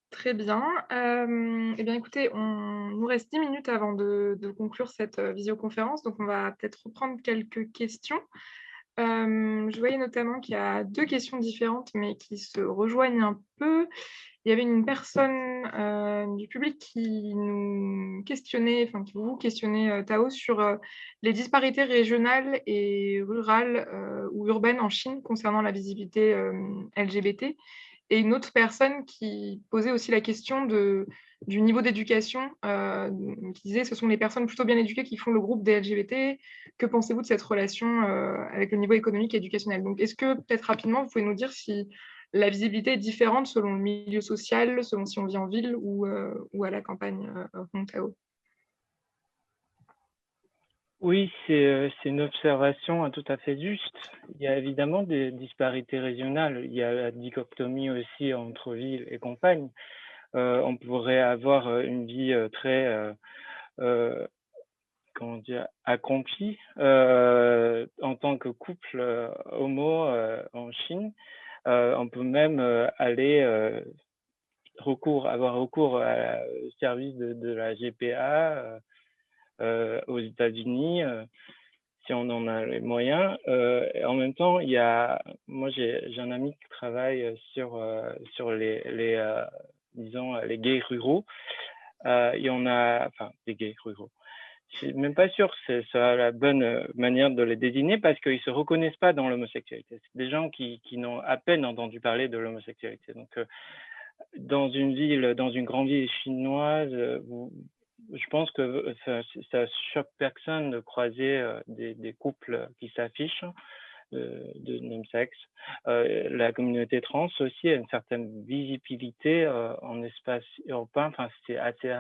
Très bien. Eh bien, écoutez, il nous reste 10 minutes avant de conclure cette visioconférence, donc on va peut-être reprendre quelques questions. Je voyais notamment qu'il y a 2 questions différentes, mais qui se rejoignent un peu. Il y avait une personne du public qui nous questionnait, enfin qui vous questionnait, Tao, sur les disparités régionales et rurales ou urbaines en Chine concernant la visibilité LGBT. Et une autre personne qui posait aussi la question du niveau d'éducation, qui disait ce sont les personnes plutôt bien éduquées qui font le groupe des LGBT. Que pensez-vous de cette relation avec le niveau économique et éducationnel? Donc, est-ce que peut-être rapidement, vous pouvez nous dire si la visibilité est différente selon le milieu social, selon si on vit en ville ou à la campagne, Hong Tao? Oui, c'est une observation tout à fait juste. Il y a évidemment des disparités régionales. Il y a la dichotomie aussi entre ville et campagne. On pourrait avoir une vie très comment dire, accomplie en tant que couple homo en Chine. On peut même avoir recours au service de la GPA aux États-Unis, si on en a les moyens. Et en même temps, moi j'ai un ami qui travaille sur disons, les gays ruraux. Il y en a, enfin, des gays ruraux. Je suis même pas sûr que c'est la bonne manière de les désigner parce qu'ils se reconnaissent pas dans l'homosexualité. C'est des gens qui n'ont à peine entendu parler de l'homosexualité. Donc, dans une grande ville chinoise, je pense que ça choque personne de croiser des couples qui s'affichent de même sexe. La communauté trans aussi a une certaine visibilité en espace urbain. Enfin, c'est assez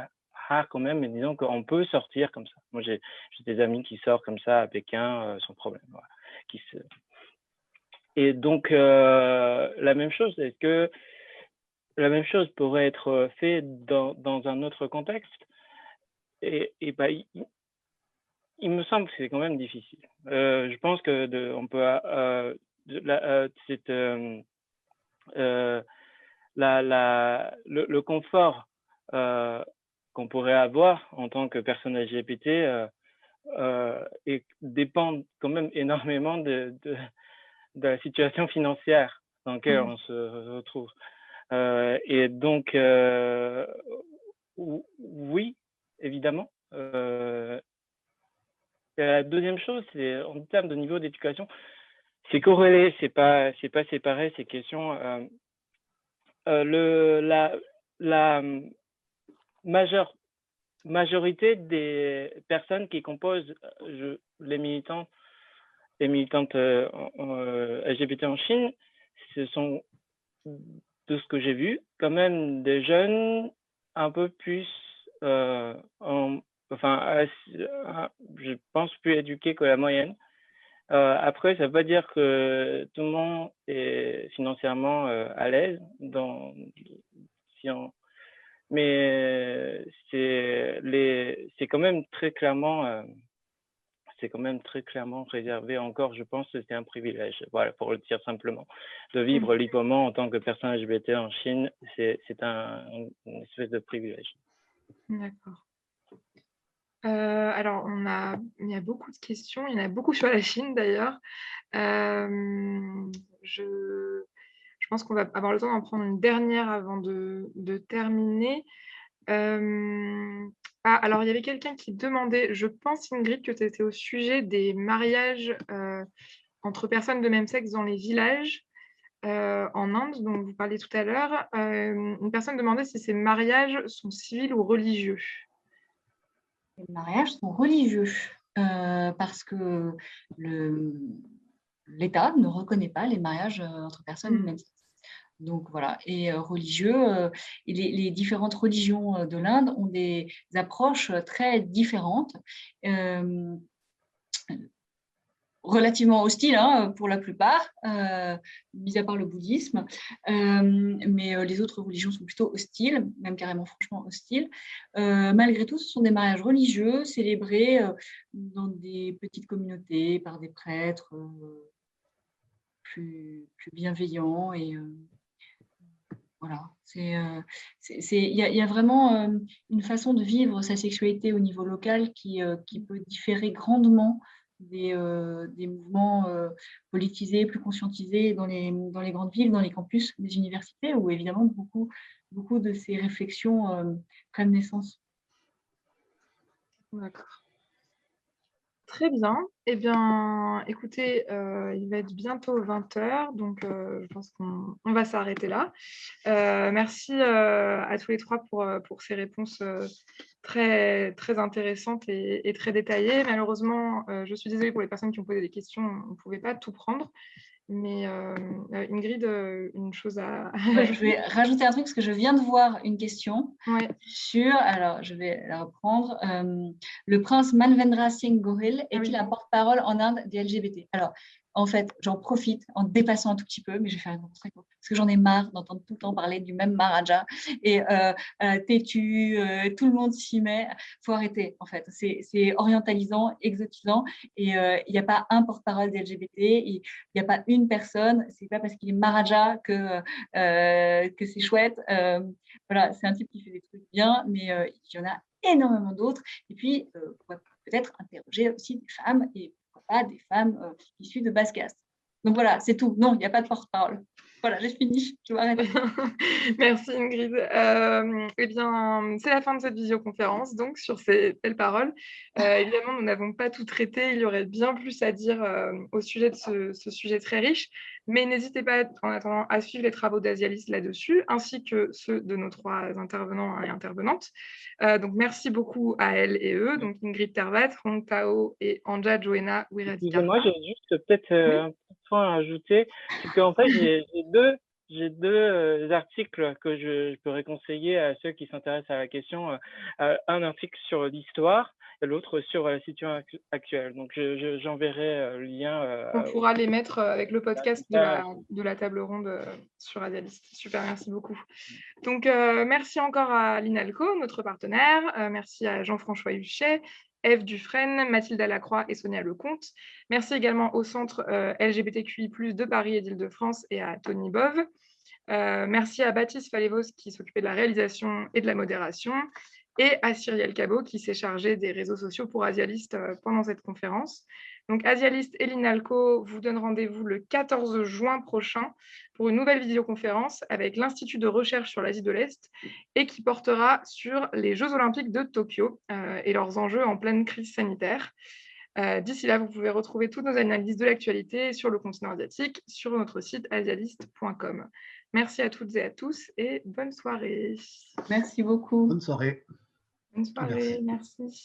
rare quand même, mais disons qu'on peut sortir comme ça. Moi, j'ai des amis qui sortent comme ça à Pékin sans problème. Voilà. Et donc, la même chose, est-ce que la même chose pourrait être fait dans un autre contexte? Et bah, il me semble que c'est quand même difficile. Je pense que on peut le confort qu'on pourrait avoir en tant que personne LGBT dépend quand même énormément de la situation financière dans laquelle on se retrouve. Et donc, oui, évidemment. La deuxième chose, c'est en termes de niveau d'éducation, c'est corrélé, c'est pas séparé ces questions. La majorité des personnes qui composent les militantes LGBT en Chine, ce sont, de ce que j'ai vu, quand même des jeunes un peu plus, je pense plus éduqués que la moyenne. Après, ça ne veut pas dire que tout le monde est financièrement à l'aise, mais c'est quand même très clairement réservé encore, je pense que c'est un privilège, voilà, pour le dire simplement. De vivre librement en tant que personne LGBT en Chine, c'est une espèce de privilège. D'accord. Alors, il y a beaucoup de questions, il y en a beaucoup sur la Chine d'ailleurs. Je pense qu'on va avoir le temps d'en prendre une dernière avant de terminer. Alors il y avait quelqu'un qui demandait, je pense Ingrid, que tu étais au sujet des mariages entre personnes de même sexe dans les villages en Inde, dont vous parliez tout à l'heure. Une personne demandait si ces mariages sont civils ou religieux. Les mariages sont religieux parce que l'État ne reconnaît pas les mariages entre personnes de même sexe. Donc voilà, et religieux, les différentes religions de l'Inde ont des approches très différentes, relativement hostiles pour la plupart, mis à part le bouddhisme, mais les autres religions sont plutôt hostiles, même carrément franchement hostiles. Malgré tout, ce sont des mariages religieux célébrés dans des petites communautés par des prêtres. plus bienveillant. Et voilà, il y a vraiment une façon de vivre sa sexualité au niveau local qui peut différer grandement des mouvements politisés, plus conscientisés dans les grandes villes, dans les campus des universités, où évidemment beaucoup de ces réflexions prennent naissance. D'accord. Très bien. Eh bien, écoutez, il va être bientôt 20h, donc je pense qu'on va s'arrêter là. Merci à tous les trois pour ces réponses très, très intéressantes et très détaillées. Malheureusement, je suis désolée pour les personnes qui ont posé des questions, on ne pouvait pas tout prendre. Mais Ingrid, une chose à... Ouais, je vais rajouter un truc, parce que je viens de voir une question alors je vais la reprendre. Le prince Manvendra Singh Gohil est-il un porte-parole en Inde des LGBT? Alors, en fait, j'en profite en dépassant un tout petit peu, mais je vais faire une réponse très courte, parce que j'en ai marre d'entendre tout le temps parler du même Maharaja, et têtu, tout le monde s'y met. Il faut arrêter, en fait. C'est orientalisant, exotisant, et il n'y a pas un porte-parole des LGBT, il n'y a pas une personne, c'est pas parce qu'il est Maharaja que c'est chouette. Voilà, c'est un type qui fait des trucs bien, mais il y en a énormément d'autres. Et puis, on va peut-être interroger aussi des femmes, et pourquoi pas des femmes issues de basse caste. Donc voilà, c'est tout. Non, il n'y a pas de porte-parole. Voilà, j'ai fini. Je vais arrêter. Merci Ingrid. Eh bien, c'est la fin de cette visioconférence, donc sur ces belles paroles. Évidemment, nous n'avons pas tout traité. Il y aurait bien plus à dire au sujet de ce sujet très riche. Mais n'hésitez pas, en attendant, à suivre les travaux d'Asialis là-dessus, ainsi que ceux de nos trois intervenants et intervenantes. Donc, merci beaucoup à elles et eux, donc Ingrid Tervat, Hong Tao et Anja Joena Wiradikar. Excusez-moi, j'ai juste peut-être un petit point à ajouter. C'est qu'en fait, j'ai deux articles que je pourrais conseiller à ceux qui s'intéressent à la question. Un article sur l'histoire et l'autre sur la situation actuelle. Donc, j'enverrai le lien. On pourra les mettre avec le podcast de la table ronde sur Asialist. Super, merci beaucoup. Donc, merci encore à l'INALCO, notre partenaire. Merci à Jean-François Huchet, Ève Dufresne, Mathilde Lacroix et Sonia Lecomte. Merci également au Centre LGBTQI+, de Paris et d'Île-de-France et à Tony Bove. Merci à Baptiste Falévos qui s'occupait de la réalisation et de la modération, et à Cyrielle Cabot qui s'est chargée des réseaux sociaux pour Asialist pendant cette conférence. Donc Asialist et l'INALCO vous donnent rendez-vous le 14 juin prochain pour une nouvelle visioconférence avec l'Institut de recherche sur l'Asie de l'Est, et qui portera sur les Jeux olympiques de Tokyo et leurs enjeux en pleine crise sanitaire. D'ici là, vous pouvez retrouver toutes nos analyses de l'actualité sur le continent asiatique sur notre site asialist.com. Merci à toutes et à tous et bonne soirée. Merci beaucoup. Bonne soirée. Bonne soirée, merci.